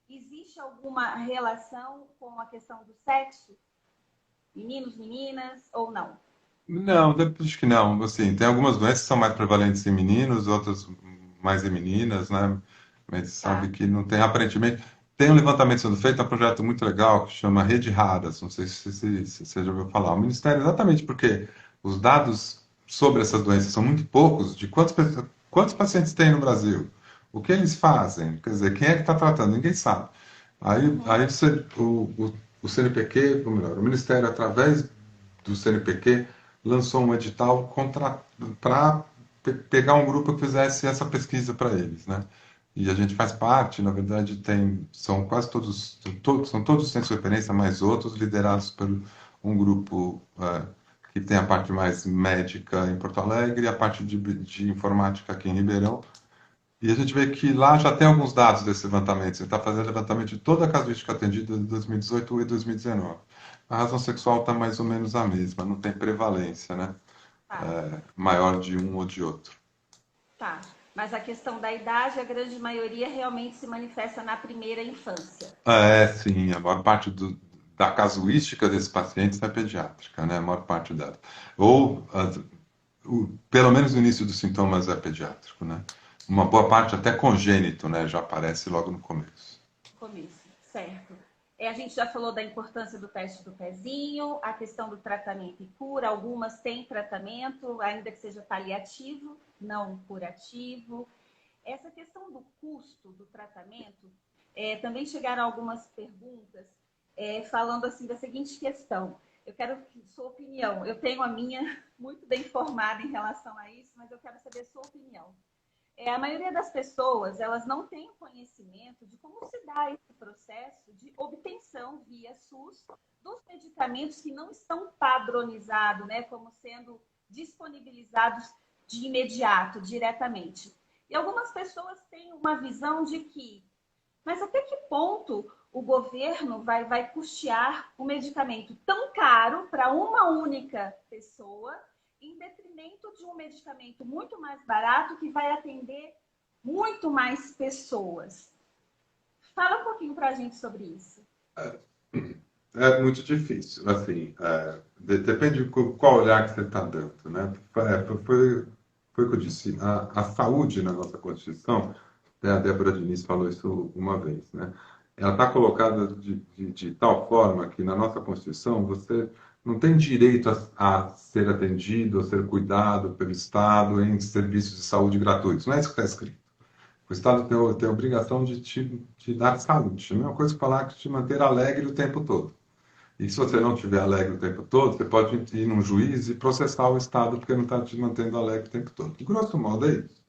Existe alguma relação com a questão do sexo? Meninos, meninas ou não? não, acho que não. Assim, tem algumas doenças que são mais prevalentes em meninos, outras mais em meninas, né? Mas sabe Tá. que não tem, aparentemente. Tem um levantamento sendo feito, é um projeto muito legal que chama Rede Raras, não sei se você já ouviu falar. O Ministério, exatamente porque os dados sobre essas doenças são muito poucos, de quantos pacientes tem no Brasil, o que eles fazem, quer dizer, quem é que está tratando, ninguém sabe. Uhum. Aí o CNPq, ou melhor, o Ministério, através do CNPq, lançou um edital para pegar um grupo que fizesse essa pesquisa para eles, né? E a gente faz parte, na verdade, são quase são todos os centros de referência, mais outros, liderados por um grupo que tem a parte mais médica em Porto Alegre e a parte de informática aqui em Ribeirão. E a gente vê que lá já tem alguns dados desse levantamento. Você está fazendo levantamento de toda a casuística atendida de 2018 e 2019. A razão sexual está mais ou menos a mesma, não tem prevalência, né? Tá, Maior de um ou de outro. tá. Mas a questão da idade, a grande maioria realmente se manifesta na primeira infância. Sim, a maior parte da casuística desses pacientes é pediátrica, né? A maior parte dela. Ou, pelo menos o início dos sintomas é pediátrico, né? Uma boa parte até congênito, né? Já aparece logo no começo. Começo, certo. A gente já falou da importância do teste do pezinho, a questão do tratamento e cura. Algumas têm tratamento, ainda que seja paliativo, não curativo. Essa questão do custo do tratamento, também chegaram algumas perguntas falando assim da seguinte questão. Eu quero sua opinião. Eu tenho a minha muito bem formada em relação a isso, mas eu quero saber a sua opinião. A maioria das pessoas, elas não têm conhecimento de como se dá esse processo de obtenção via SUS dos medicamentos que não estão padronizados, né, como sendo disponibilizados de imediato, diretamente. E algumas pessoas têm uma visão de que, mas até que ponto o governo vai custear um medicamento tão caro para uma única pessoa em detrimento de um medicamento muito mais barato que vai atender muito mais pessoas. Fala um pouquinho para a gente sobre isso. É muito difícil, assim, depende de qual olhar que você está dando, né? Foi o que eu disse, a saúde na nossa Constituição, né, a Débora Diniz falou isso uma vez, né? Ela está colocada de tal forma que na nossa Constituição você não tem direito a ser atendido, a ser cuidado pelo Estado em serviços de saúde gratuitos. Não é isso que está escrito. O Estado tem a obrigação de te dar saúde. A mesma coisa que falar que te manter alegre o tempo todo. E se você não estiver alegre o tempo todo, você pode ir num juiz e processar o Estado porque não está te mantendo alegre o tempo todo. Grosso modo é isso.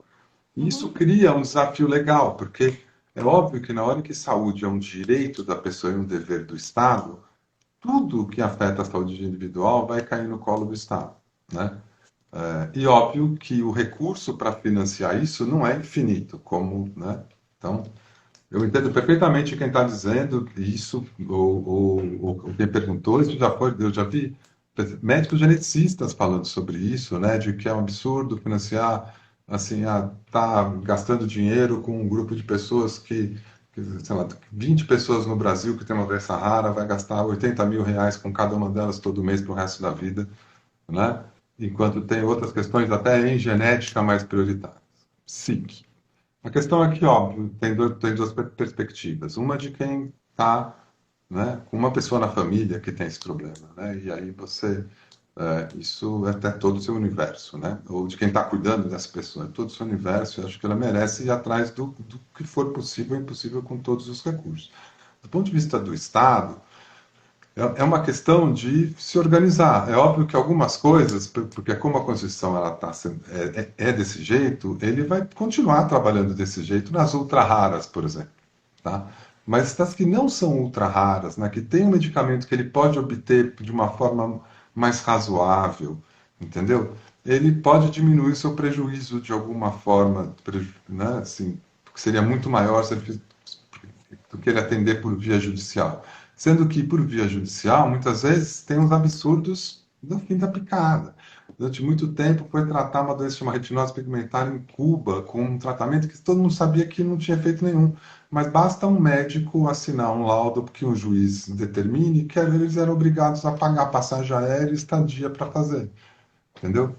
E isso Uhum. cria um desafio legal, porque é óbvio que na hora que saúde é um direito da pessoa e um dever do Estado, tudo que afeta a saúde individual vai cair no colo do Estado, né? E óbvio que o recurso para financiar isso não é infinito, como, né? Então, eu entendo perfeitamente quem está dizendo que isso, ou quem perguntou, isso já foi, eu já vi médicos geneticistas falando sobre isso, né? De que é um absurdo financiar, assim, tá gastando dinheiro com um grupo de pessoas sei lá, 20 pessoas no Brasil que tem uma doença rara, vai gastar 80 mil reais com cada uma delas todo mês para o resto da vida, né? Enquanto tem outras questões até em genética mais prioritárias. Sim. A questão é que, óbvio, tem duas perspectivas. Uma de quem está, né, com uma pessoa na família que tem esse problema, né? E aí isso é até todo o seu universo, né? Ou de quem está cuidando dessa pessoa, é todo o seu universo. Eu acho que ela merece ir atrás do que for possível e impossível com todos os recursos. Do ponto de vista do Estado, é uma questão de se organizar. É óbvio que algumas coisas, porque como a Constituição ela é desse jeito, ele vai continuar trabalhando desse jeito nas ultra raras, por exemplo. Tá? Mas das que não são ultra raras, né, que tem um medicamento que ele pode obter de uma forma mais razoável, entendeu? Ele pode diminuir o seu prejuízo de alguma forma, né, assim, que seria muito maior se ele do que ele atender por via judicial. Sendo que, por via judicial, muitas vezes tem uns absurdos no fim da picada. Durante muito tempo foi tratar uma doença chamada retinose pigmentar em Cuba, com um tratamento que todo mundo sabia que não tinha efeito nenhum. Mas basta um médico assinar um laudo que um juiz determine que eles eram obrigados a pagar passagem aérea e estadia para fazer. Entendeu?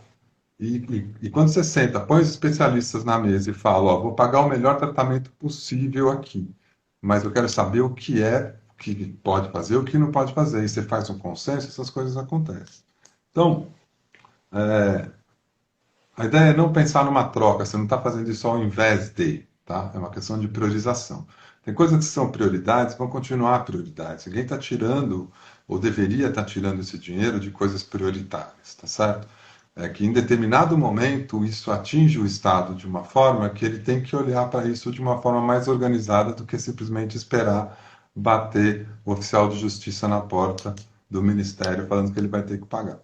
E quando você senta, põe os especialistas na mesa e fala, ó, vou pagar o melhor tratamento possível aqui, mas eu quero saber o que é que pode fazer, o que não pode fazer. E você faz um consenso, essas coisas acontecem. Então, a ideia é não pensar numa troca, você não está fazendo isso ao invés de, tá? É uma questão de priorização. Tem coisas que são prioridades, vão continuar prioridades. Ninguém está tirando, ou deveria estar tirando esse dinheiro de coisas prioritárias, tá certo? É que em determinado momento isso atinge o Estado de uma forma que ele tem que olhar para isso de uma forma mais organizada do que simplesmente esperar bater o oficial de justiça na porta do Ministério falando que ele vai ter que pagar.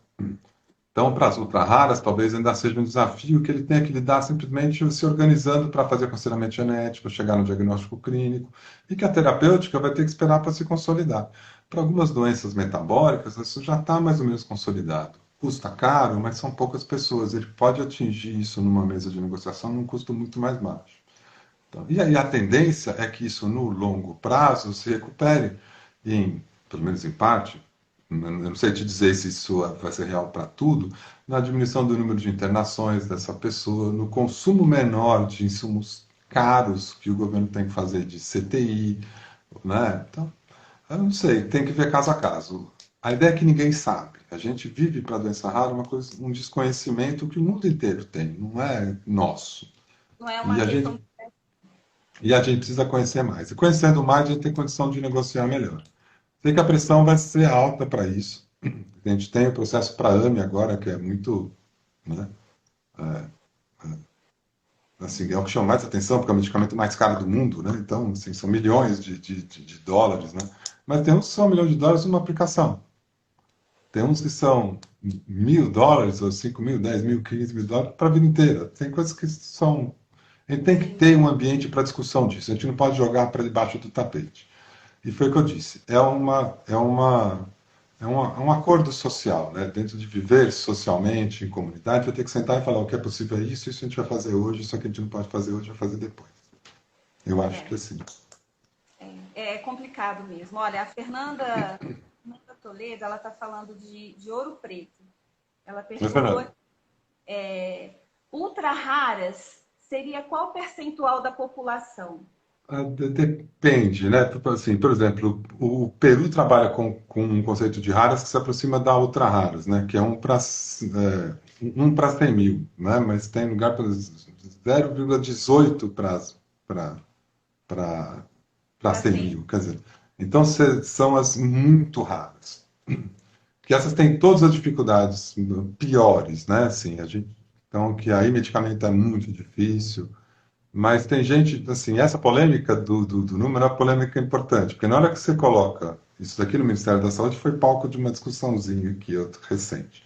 Então, para as ultra-raras, talvez ainda seja um desafio que ele tenha que lidar simplesmente se organizando para fazer aconselhamento genético, chegar no diagnóstico clínico, e que a terapêutica vai ter que esperar para se consolidar. Para algumas doenças metabólicas, isso já está mais ou menos consolidado. Custa caro, mas são poucas pessoas. Ele pode atingir isso numa mesa de negociação num custo muito mais baixo. Então, e aí a tendência é que isso, no longo prazo, se recupere, pelo menos em parte, eu não sei te dizer se isso vai ser real para tudo, na diminuição do número de internações dessa pessoa, no consumo menor de insumos caros que o governo tem que fazer de CTI, né? Então, eu não sei, tem que ver caso a caso. A ideia é que ninguém sabe. A gente vive para a doença rara um desconhecimento que o mundo inteiro tem, não é nosso. Não é E uma a questão. gente, e a gente precisa conhecer mais. E conhecendo mais, a gente tem condição de negociar melhor. Sei que a pressão vai ser alta para isso. A gente tem o processo para AME agora, que é muito, né, assim, é o que chama mais atenção, porque é o medicamento mais caro do mundo, né? Então, assim, são milhões de dólares, né? Mas tem uns que são milhões de dólares numa aplicação. Tem uns que são 1.000 dólares, ou 5.000, 10.000, 15.000 dólares para a vida inteira. Tem coisas que são. A gente tem que ter um ambiente para discussão disso. A gente não pode jogar para debaixo do tapete. E foi o que eu disse. É um acordo social, né? Dentro de viver socialmente, em comunidade, vai ter que sentar e falar o que é possível é isso a gente vai fazer hoje, isso aqui a gente não pode fazer hoje, vai fazer depois. Eu acho É, que assim. é complicado mesmo. Olha, a Fernanda Toledo, ela está falando de Ouro Preto. Ela Mas, perguntou, Fernando, ultra raras seria qual percentual da população? depende, né? Tipo assim, por exemplo, o Peru trabalha com um conceito de raras que se aproxima da ultra raras, né? Que é 1 para 100 mil, né? Mas tem lugar para 0,18 para Para 100 ser. mil, quer dizer. Então são as muito raras. que essas têm todas as dificuldades piores, né? Assim, então, que aí medicamento é muito difícil, mas tem gente, assim, essa polêmica do número é uma polêmica importante, porque na hora que você coloca isso daqui no Ministério da Saúde, foi palco de uma discussãozinha aqui, recente.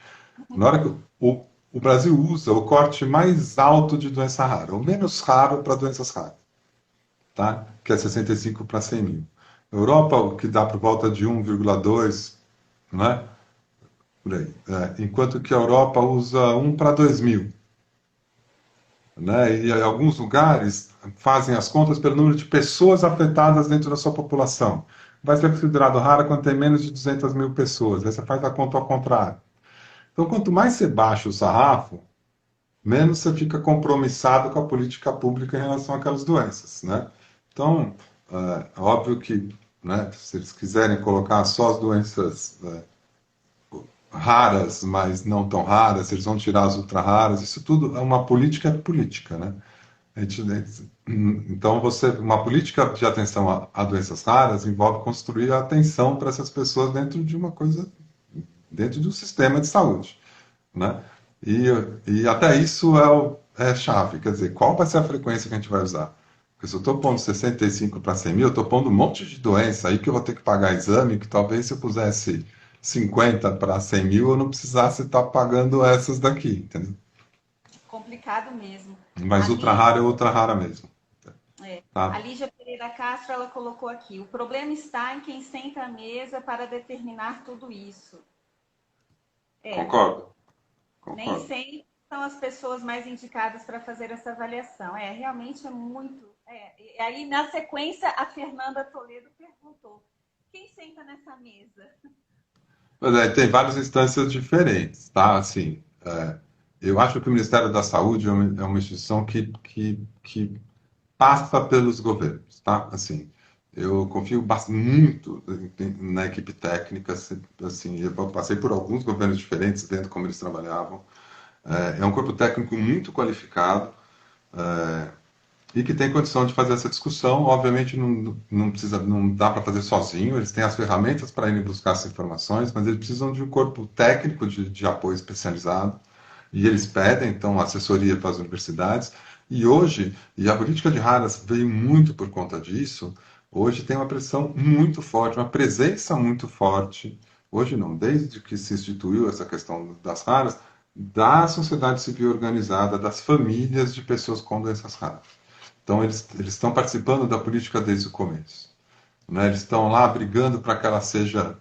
Na hora que o Brasil usa o corte mais alto de doença rara, o menos raro para doenças raras, tá? Que é 65 para 100 mil. Europa, o que dá por volta de 1,2, né? Por aí. Enquanto que a Europa usa 1 para 2 mil. Né? E alguns lugares fazem as contas pelo número de pessoas afetadas dentro da sua população. Vai ser considerado rara quando tem menos de 200 mil pessoas. Aí você faz a conta ao contrário. Então, quanto mais você baixa o sarrafo, menos você fica compromissado com a política pública em relação àquelas doenças. Né? Então, óbvio que, né, se eles quiserem colocar só as doenças raras, mas não tão raras, eles vão tirar as ultra raras, isso tudo é uma política, né? Então, uma política de atenção a doenças raras envolve construir a atenção para essas pessoas dentro de uma coisa, dentro de um sistema de saúde, né? E, e até isso é chave, quer dizer, qual vai ser a frequência que a gente vai usar? Porque se eu estou pondo 65 para 100 mil, eu estou pondo um monte de doença aí que eu vou ter que pagar exame, que talvez se eu pusesse 50 para 100 mil, eu não precisasse estar pagando essas daqui, entendeu? Complicado mesmo. Mas A ultra rara é ultra rara mesmo. A Tá? Lígia Pereira Castro, ela colocou aqui: o problema está em quem senta à mesa para determinar tudo isso. Concordo, Nem concordo. sempre são as pessoas mais indicadas para fazer essa avaliação. Realmente é muito. E aí, na sequência, a Fernanda Toledo perguntou: quem senta nessa mesa? Mas tem várias instâncias diferentes, tá? Assim, eu acho que o Ministério da Saúde é uma instituição que passa pelos governos, tá? Assim, eu confio muito na equipe técnica, assim, eu passei por alguns governos diferentes, vendo como eles trabalhavam. É um corpo técnico muito qualificado, e que tem condição de fazer essa discussão. Obviamente não precisa, não dá para fazer sozinho, eles têm as ferramentas para irem buscar essas informações, mas eles precisam de um corpo técnico de apoio especializado, e eles pedem, então, assessoria para as universidades. E hoje, e a política de raras veio muito por conta disso, hoje tem uma pressão muito forte, uma presença muito forte, hoje não, desde que se instituiu essa questão das raras, da sociedade civil organizada, das famílias de pessoas com doenças raras. Então, eles estão participando da política desde o começo. Né? Eles estão lá brigando para que ela seja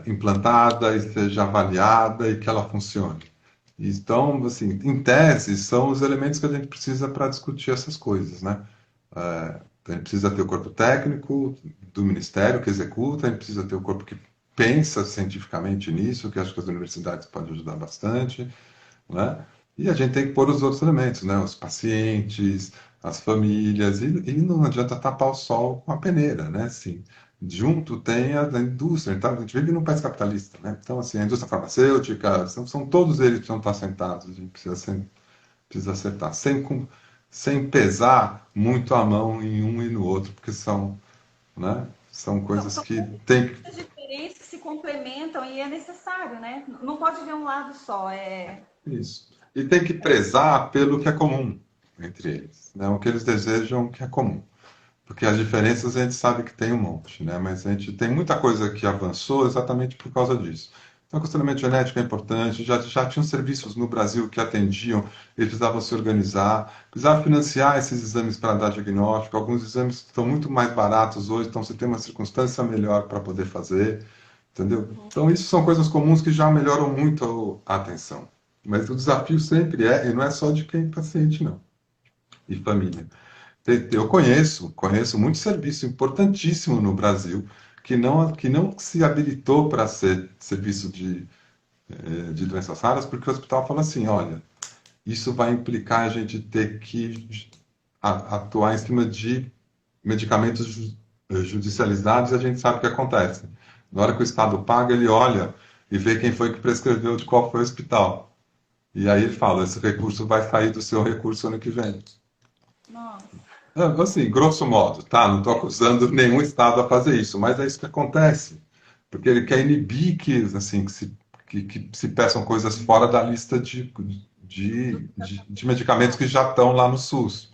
implantada e seja avaliada e que ela funcione. Então, assim, em tese, são os elementos que a gente precisa para discutir essas coisas, né? A gente precisa ter o corpo técnico do Ministério que executa, a gente precisa ter o corpo que pensa cientificamente nisso, que acho que as universidades podem ajudar bastante, né? E a gente tem que pôr os outros elementos, né? Os pacientes, as famílias, e não adianta tapar o sol com a peneira, né? Assim, junto tem a indústria, então a gente vive num país capitalista, né? Então, assim, a indústria farmacêutica, são todos eles que precisam estar sentados, a gente precisa acertar, sem pesar muito a mão em um e no outro, porque né? São São, coisas são que tem. muitas diferenças que se complementam e é necessário, né? Não pode ver um lado só. Isso. E tem que prezar pelo que é comum entre eles, né? O que eles desejam que é comum. Porque as diferenças a gente sabe que tem um monte, né? Mas a gente tem muita coisa que avançou exatamente por causa disso. Então, o condicionamento genético é importante, já tinham serviços no Brasil que atendiam, eles precisavam se organizar, precisavam financiar esses exames para dar diagnóstico, alguns exames estão muito mais baratos hoje, então você tem uma circunstância melhor para poder fazer, entendeu? Então, isso são coisas comuns que já melhoram muito a atenção. Mas o desafio sempre e não é só de quem é paciente, não, e família. Eu conheço muito serviço importantíssimo no Brasil que não se habilitou para ser serviço de doenças raras, porque o hospital fala assim, olha, isso vai implicar a gente ter que atuar em cima de medicamentos judicializados e a gente sabe o que acontece. Na hora que o Estado paga, ele olha e vê quem foi que prescreveu de qual foi o hospital. E aí ele fala, esse recurso vai sair do seu recurso ano que vem. Nossa. Assim, grosso modo, tá? Não estou acusando nenhum Estado a fazer isso, mas é isso que acontece. porque ele quer inibir que, assim, que se peçam coisas fora da lista de medicamentos que já estão lá no SUS,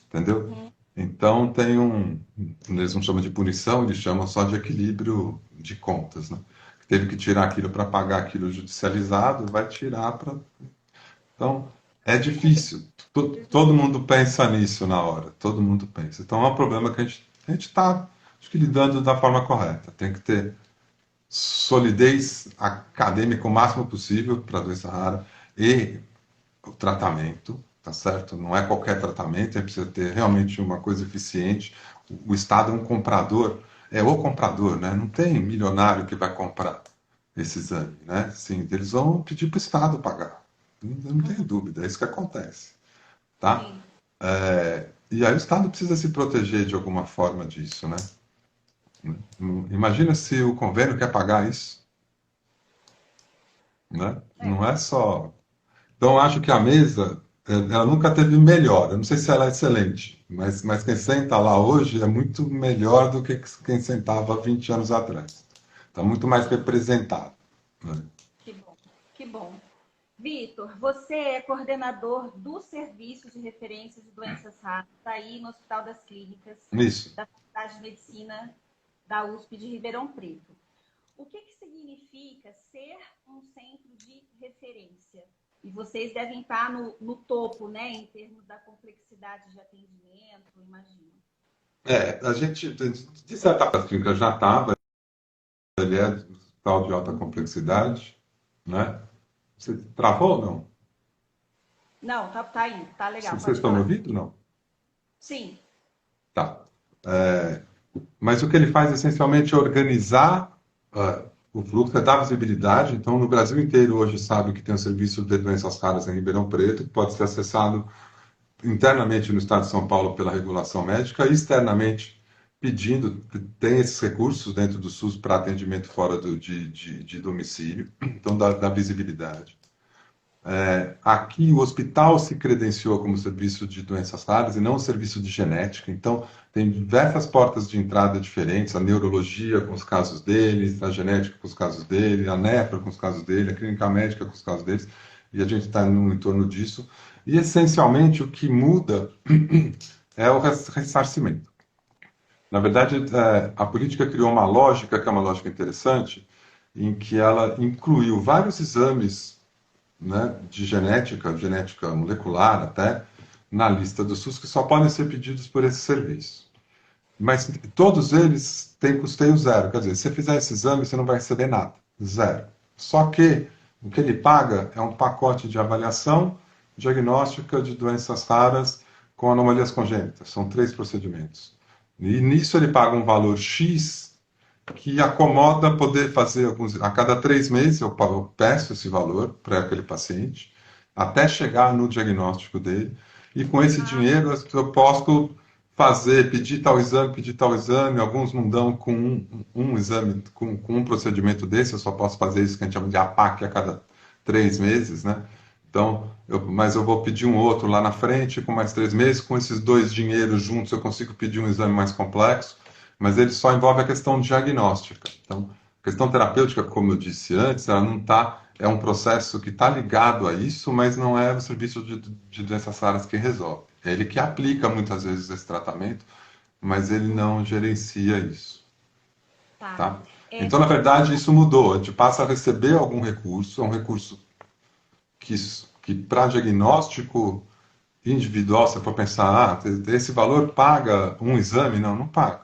entendeu? Uhum. Então tem eles não chamam de punição, eles chamam só de equilíbrio de contas, né? Teve que tirar aquilo para pagar aquilo judicializado, vai tirar para. Então é difícil. Todo mundo pensa nisso na hora, todo mundo pensa. Então é um problema que a gente está, acho que, lidando da forma correta. Tem que ter solidez acadêmica o máximo possível para a doença rara e o tratamento, tá certo? Não é qualquer tratamento, é preciso ter realmente uma coisa eficiente. O Estado é um comprador, é o comprador, né? Não tem milionário que vai comprar esse exame, né? Sim, eles vão pedir para o Estado pagar. Não tenho Uhum. dúvida, é isso que acontece, tá? Sim. E aí o Estado precisa se proteger de alguma forma disso, né? Imagina se o convênio quer pagar isso, né? É. Não é só. Então, eu acho que a mesa, ela nunca teve melhor. Eu não sei se ela é excelente, mas quem senta lá hoje é muito melhor do que quem sentava 20 anos atrás. Está muito mais representado, né? Que bom, que bom. Vitor, você é coordenador do Serviço de Referência de Doenças Raras, tá aí no Hospital das Clínicas Isso. da Faculdade de Medicina da USP de Ribeirão Preto. O que significa ser um centro de referência? E vocês devem estar no topo, né, em termos da complexidade de atendimento, imagino. A gente, de certa forma, a clínica já estava, ele é de tal de alta complexidade, né? Você travou ou não? Não, tá indo, tá legal, Vocês pode estão me falar. ouvindo? Não. Sim. Tá. Mas o que ele faz essencialmente é organizar o fluxo, é dar visibilidade. Então, no Brasil inteiro, hoje sabe que tem um serviço de doenças raras em Ribeirão Preto, que pode ser acessado internamente no Estado de São Paulo pela regulação médica e externamente pedindo, tem esses recursos dentro do SUS para atendimento fora de domicílio, então dá visibilidade. Aqui o hospital se credenciou como serviço de doenças raras e não um serviço de genética, então tem diversas portas de entrada diferentes, a neurologia com os casos deles, a genética com os casos dele, a nefra com os casos dele, a clínica médica com os casos deles, e a gente está no entorno disso. E essencialmente o que muda é o ressarcimento. Na verdade, a política criou uma lógica, que é uma lógica interessante, em que ela incluiu vários exames, né, de genética molecular até, na lista do SUS, que só podem ser pedidos por esse serviço. Mas todos eles têm custeio zero. Quer dizer, se você fizer esse exame, você não vai receber nada. Zero. Só que o que ele paga é um pacote de avaliação diagnóstica de doenças raras com anomalias congênitas. São 3 procedimentos. E nisso ele paga um valor X que acomoda poder fazer alguns. A cada 3 meses eu peço esse valor para aquele paciente, até chegar no diagnóstico dele. E com esse Ah, dinheiro eu posso pedir tal exame. Alguns não dão com um exame, com um procedimento desse, eu só posso fazer isso que a gente chama de APAC a cada 3 meses, né? Então, mas eu vou pedir um outro lá na frente, com mais 3 meses, com esses dois dinheiros juntos eu consigo pedir um exame mais complexo, mas ele só envolve a questão diagnóstica. Então, a questão terapêutica, como eu disse antes, ela não está, é um processo que está ligado a isso, mas não é o serviço de doenças raras que resolve. É ele que aplica muitas vezes esse tratamento, mas ele não gerencia isso, tá. tá? É, Então, na verdade, isso mudou. A gente passa a receber algum recurso, é um recurso que, que para diagnóstico individual, se for pensar, esse valor paga um exame? Não, não paga,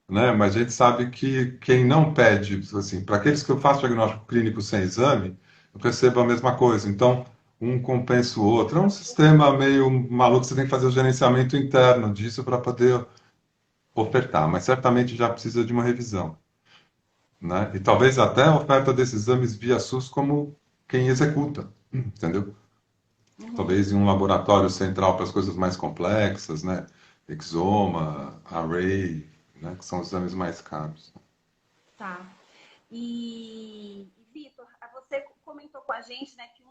né? Mas a gente sabe que quem não pede, assim, para aqueles que eu faço diagnóstico clínico sem exame, eu percebo a mesma coisa. Então, um compensa o outro. É um sistema meio maluco, você tem que fazer o gerenciamento interno disso para poder ofertar, mas certamente já precisa de uma revisão, né? E talvez até a oferta desses exames via SUS como quem executa, entendeu? uhum, Talvez em um laboratório central para as coisas mais complexas, né? Exoma, array, né? Que são os exames mais caros. tá. Vitor, você comentou com a gente, né, que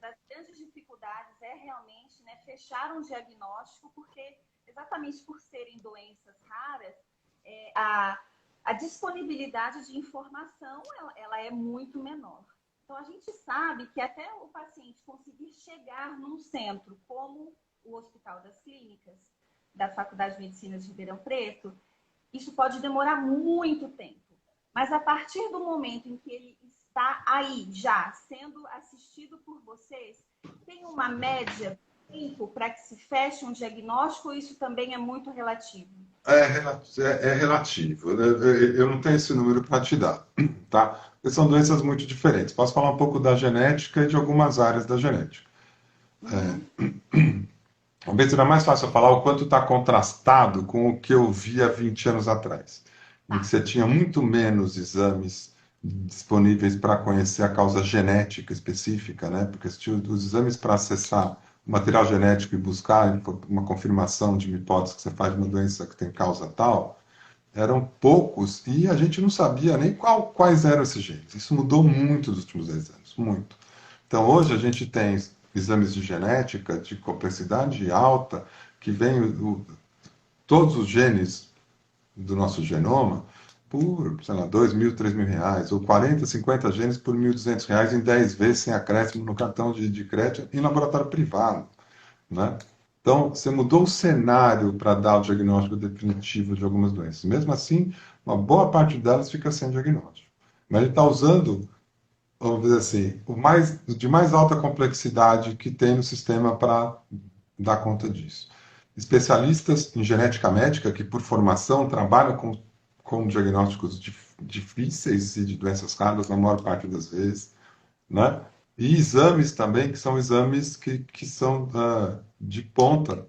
das grandes dificuldades é realmente, né, fechar um diagnóstico, porque exatamente por serem doenças raras, a a disponibilidade de informação ela é muito menor. Então, a gente sabe que até o paciente conseguir chegar num centro como o Hospital das Clínicas, da Faculdade de Medicina de Ribeirão Preto, isso pode demorar muito tempo. Mas a partir do momento em que ele está aí, já sendo assistido por vocês, tem uma média de tempo para que se feche um diagnóstico, ou isso também é muito relativo? É relativo. Eu não tenho esse número para te dar, tá? Porque são doenças muito diferentes. Posso falar um pouco da genética e de algumas áreas da genética. Talvez seja mais fácil eu falar o quanto está contrastado com o que eu vi há 20 anos atrás, em que Tá. você tinha muito menos exames disponíveis para conhecer a causa genética específica, né? Porque você tinha os exames para acessar o material genético e buscar uma confirmação de uma hipótese que você faz de uma doença que tem causa tal, eram poucos e a gente não sabia nem quais eram esses genes. Isso mudou muito nos últimos 10 anos, muito. Então, hoje a gente tem exames de genética de complexidade alta, que vem todos os genes do nosso genoma por, sei lá, 2.000, 3.000 reais, ou 40, 50 genes por 1.200 reais em 10 vezes sem acréscimo no cartão de crédito em laboratório privado, né? Então, você mudou o cenário para dar o diagnóstico definitivo de algumas doenças. Mesmo assim, uma boa parte delas fica sem diagnóstico. Mas ele está usando, vamos dizer assim, de mais alta complexidade que tem no sistema para dar conta disso. Especialistas em genética médica, que por formação trabalham com diagnósticos difíceis e de doenças raras na maior parte das vezes, né? E exames também, que são exames que são de ponta,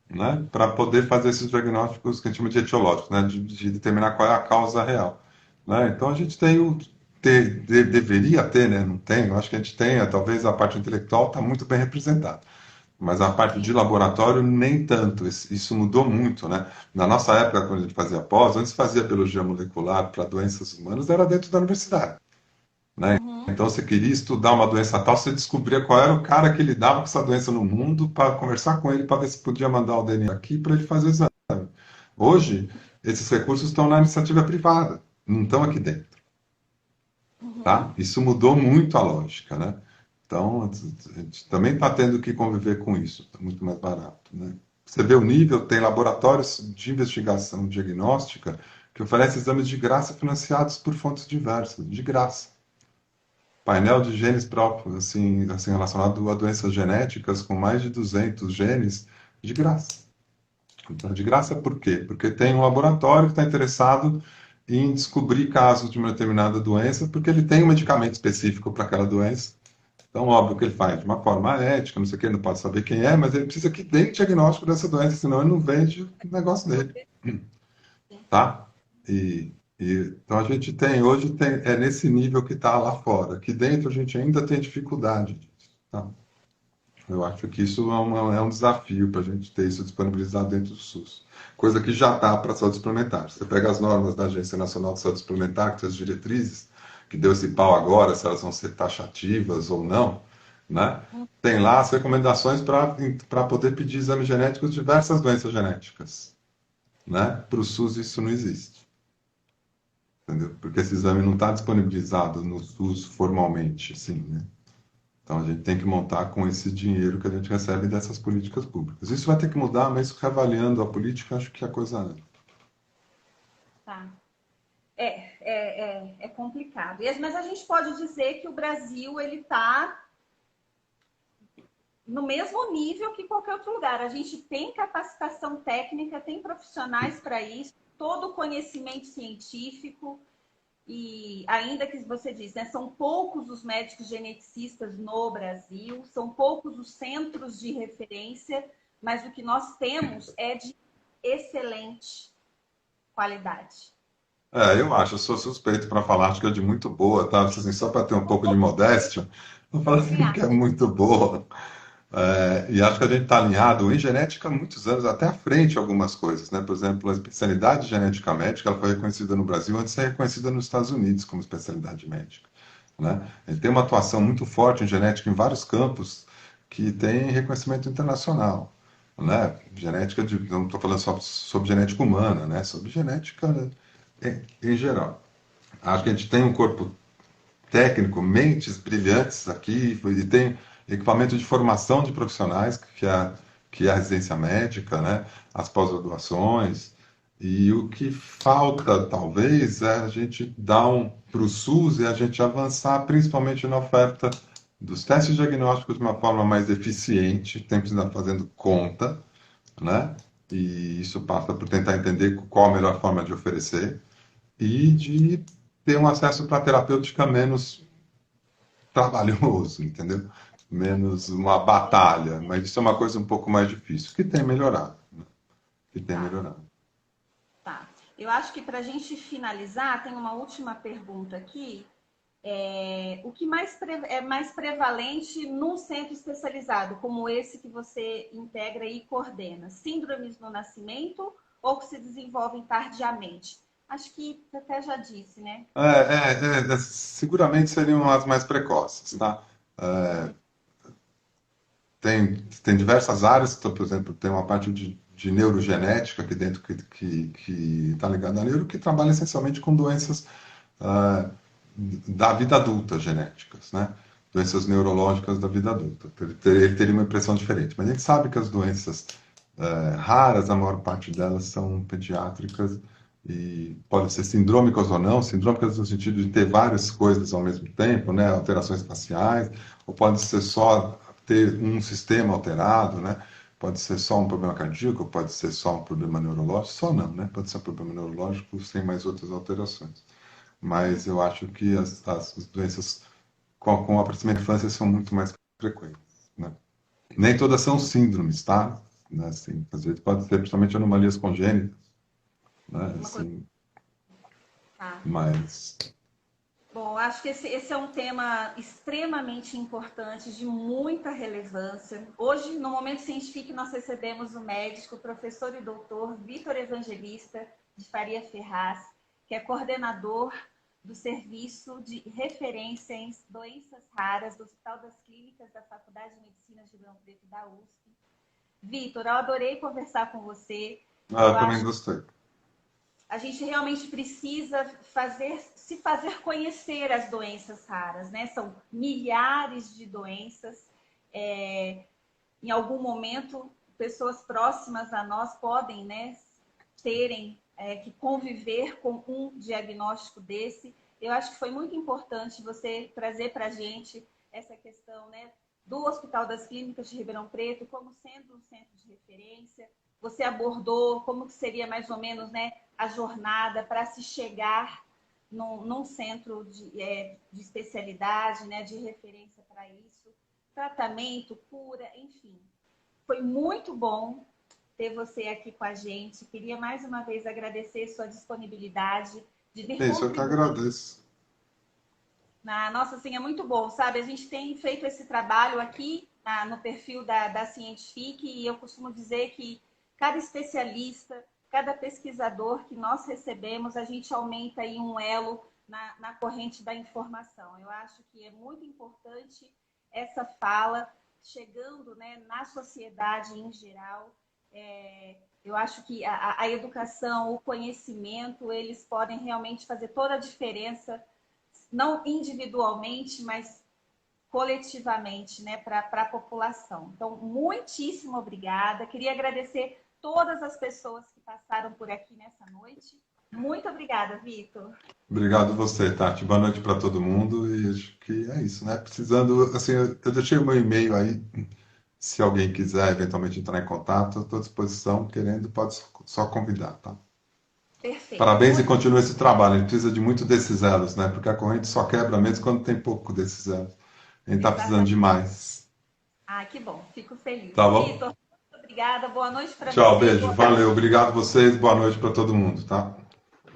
né? Para poder fazer esses diagnósticos que a gente chama de etiológicos, né? De determinar qual é a causa real, né? Então a gente tem deveria ter, né? Não tem, eu acho que a gente tem, talvez a parte intelectual está muito bem representada. Mas a parte de laboratório, nem tanto. Isso mudou muito, né? Na nossa época, quando a gente fazia pós, antes fazia biologia molecular para doenças humanas, era dentro da universidade, né? Uhum. Então, você queria estudar uma doença tal, você descobria qual era o cara que lidava com essa doença no mundo para conversar com ele, para ver se podia mandar o DNA aqui para ele fazer o exame. Hoje, esses recursos estão na iniciativa privada, não estão aqui dentro, Uhum. tá? Isso mudou muito a lógica, né? Então, a gente também está tendo que conviver com isso, está muito mais barato, né? Você vê o nível, tem laboratórios de investigação diagnóstica que oferecem exames de graça financiados por fontes diversas, de graça. Painel de genes próprios, assim relacionado a doenças genéticas com mais de 200 genes, de graça. Então, de graça por quê? Porque tem um laboratório que está interessado em descobrir casos de uma determinada doença, porque ele tem um medicamento específico para aquela doença. Então, óbvio que ele faz de uma forma ética, não sei o que, ele não pode saber quem é, mas ele precisa que dê diagnóstico dessa doença, senão ele não vende o negócio dele, tá? Então a gente é nesse nível que está lá fora. Aqui dentro a gente ainda tem dificuldade disso, tá? Eu acho que isso é um desafio para a gente ter isso disponibilizado dentro do SUS. Coisa que já está para a saúde suplementar. Você pega as normas da Agência Nacional de Saúde Suplementar, que são as diretrizes, que deu esse pau agora, se elas vão ser taxativas ou não, né? Tem lá as recomendações para poder pedir exames genéticos de diversas doenças genéticas, né? Para o SUS isso não existe, entendeu? Porque esse exame não está disponibilizado no SUS formalmente, assim, né? Então a gente tem que montar com esse dinheiro que a gente recebe dessas políticas públicas. Isso vai ter que mudar, mas reavaliando a política, acho que a coisa anda. Tá. É complicado. Mas a gente pode dizer que o Brasil ele está no mesmo nível que qualquer outro lugar. A gente tem capacitação técnica, tem profissionais para isso, todo o conhecimento científico, e ainda que você diz, né, são poucos os médicos geneticistas no Brasil, são poucos os centros de referência, mas o que nós temos é de excelente qualidade. Eu acho, eu sou suspeito para falar, acho que é de muito boa, tá? Assim, só para ter um pouco de modéstia, eu falo Também assim que é acho. muito boa. E acho que a gente está alinhado em genética há muitos anos, até à frente algumas coisas, né? Por exemplo, a especialidade de genética médica ela foi reconhecida no Brasil antes de ser reconhecida nos Estados Unidos como especialidade médica, né? A gente tem uma atuação muito forte em genética em vários campos que tem reconhecimento internacional, né? Genética não estou falando só sobre genética humana, né? Sobre genética em geral. Acho que a gente tem um corpo técnico, mentes brilhantes aqui, e tem equipamento de formação de profissionais, que é a residência médica, né? As pós-graduações. E o que falta, talvez, é a gente dar para o SUS e a gente avançar principalmente na oferta dos testes diagnósticos de uma forma mais eficiente, tem que estar fazendo conta, né? E isso passa por tentar entender qual a melhor forma de oferecer e de ter um acesso para terapêutica menos trabalhoso, entendeu? Menos uma batalha, mas isso é uma coisa um pouco mais difícil, que tem melhorado, né? Que tem Tá, melhorado. tá. Eu acho que para a gente finalizar, tem uma última pergunta aqui. O que é mais prevalente num centro especializado, como esse que você integra e coordena? Síndromes no nascimento ou que se desenvolvem tardiamente? Acho que você até já disse, né? Seguramente seriam as mais precoces, tá? Tem diversas áreas, então, por exemplo, tem uma parte de neurogenética aqui dentro que está ligada à neuro, que trabalha essencialmente com doenças ah, da vida adulta genéticas, né? Doenças neurológicas da vida adulta. Ele teria uma impressão diferente. Mas a gente sabe que as doenças raras, a maior parte delas são pediátricas e podem ser sindrômicas ou não, sindrômicas no sentido de ter várias coisas ao mesmo tempo, né? Alterações faciais, ou pode ser só ter um sistema alterado, né? Pode ser só um problema cardíaco, pode ser só um problema neurológico, só não, né? Pode ser um problema neurológico sem mais outras alterações. Mas eu acho que as doenças com aparecimento de infância são muito mais frequentes, né? Nem todas são síndromes, tá? Né? Assim, às vezes pode ser principalmente anomalias congênitas, né? Uma coisa. Assim, Tá. mas Bom, acho que esse é um tema extremamente importante, de muita relevância. Hoje, no Momento Científico, nós recebemos o médico, professor e doutor Vitor Evangelista de Faria Ferraz, que é coordenador do Serviço de Referência em Doenças Raras do Hospital das Clínicas da Faculdade de Medicina de Ribeirão Preto da USP. Vitor, eu adorei conversar com você. eu Eu também acho gostei. a gente realmente precisa se fazer conhecer as doenças raras, né? São milhares de doenças. Em algum momento, pessoas próximas a nós podem, né, terem que conviver com um diagnóstico desse. Eu acho que foi muito importante você trazer para a gente essa questão, né, do Hospital das Clínicas de Ribeirão Preto como sendo um centro de referência. Você abordou como que seria mais ou menos, né, a jornada para se chegar num centro de especialidade, né, de referência para isso, tratamento, cura, enfim. Foi muito bom ter você aqui com a gente. Queria mais uma vez agradecer sua disponibilidade de vir É isso, eu que contribuir. agradeço. Nossa, assim, é muito bom, sabe? A gente tem feito esse trabalho aqui no perfil da Scientific e eu costumo dizer que cada especialista, cada pesquisador que nós recebemos, a gente aumenta aí um elo na corrente da informação. Eu acho que é muito importante essa fala chegando, né, na sociedade em geral. Eu acho que a educação, o conhecimento, eles podem realmente fazer toda a diferença, não individualmente, mas coletivamente, né, para a população. Então, muitíssimo obrigada. Queria agradecer todas as pessoas que passaram por aqui nessa noite. Muito obrigada, Vitor. Obrigado você, Tati. Boa noite para todo mundo e acho que é isso, né? Precisando, assim, eu deixei o meu e-mail aí. Se alguém quiser eventualmente entrar em contato, estou à disposição. Querendo, pode só convidar, tá? Perfeito. Parabéns e Muito. continue esse trabalho. A gente precisa de muito desses elos, né? Porque a corrente só quebra mesmo quando tem pouco desses elos. A gente está precisando de Exatamente. mais. Ah, que bom. Fico feliz. Tá bom? Vitor, muito obrigada. Boa noite para Tchau, você. beijo. Boa Valeu. noite. Obrigado a vocês. Boa noite para todo mundo, tá?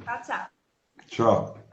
Tchau, tchau. Tchau.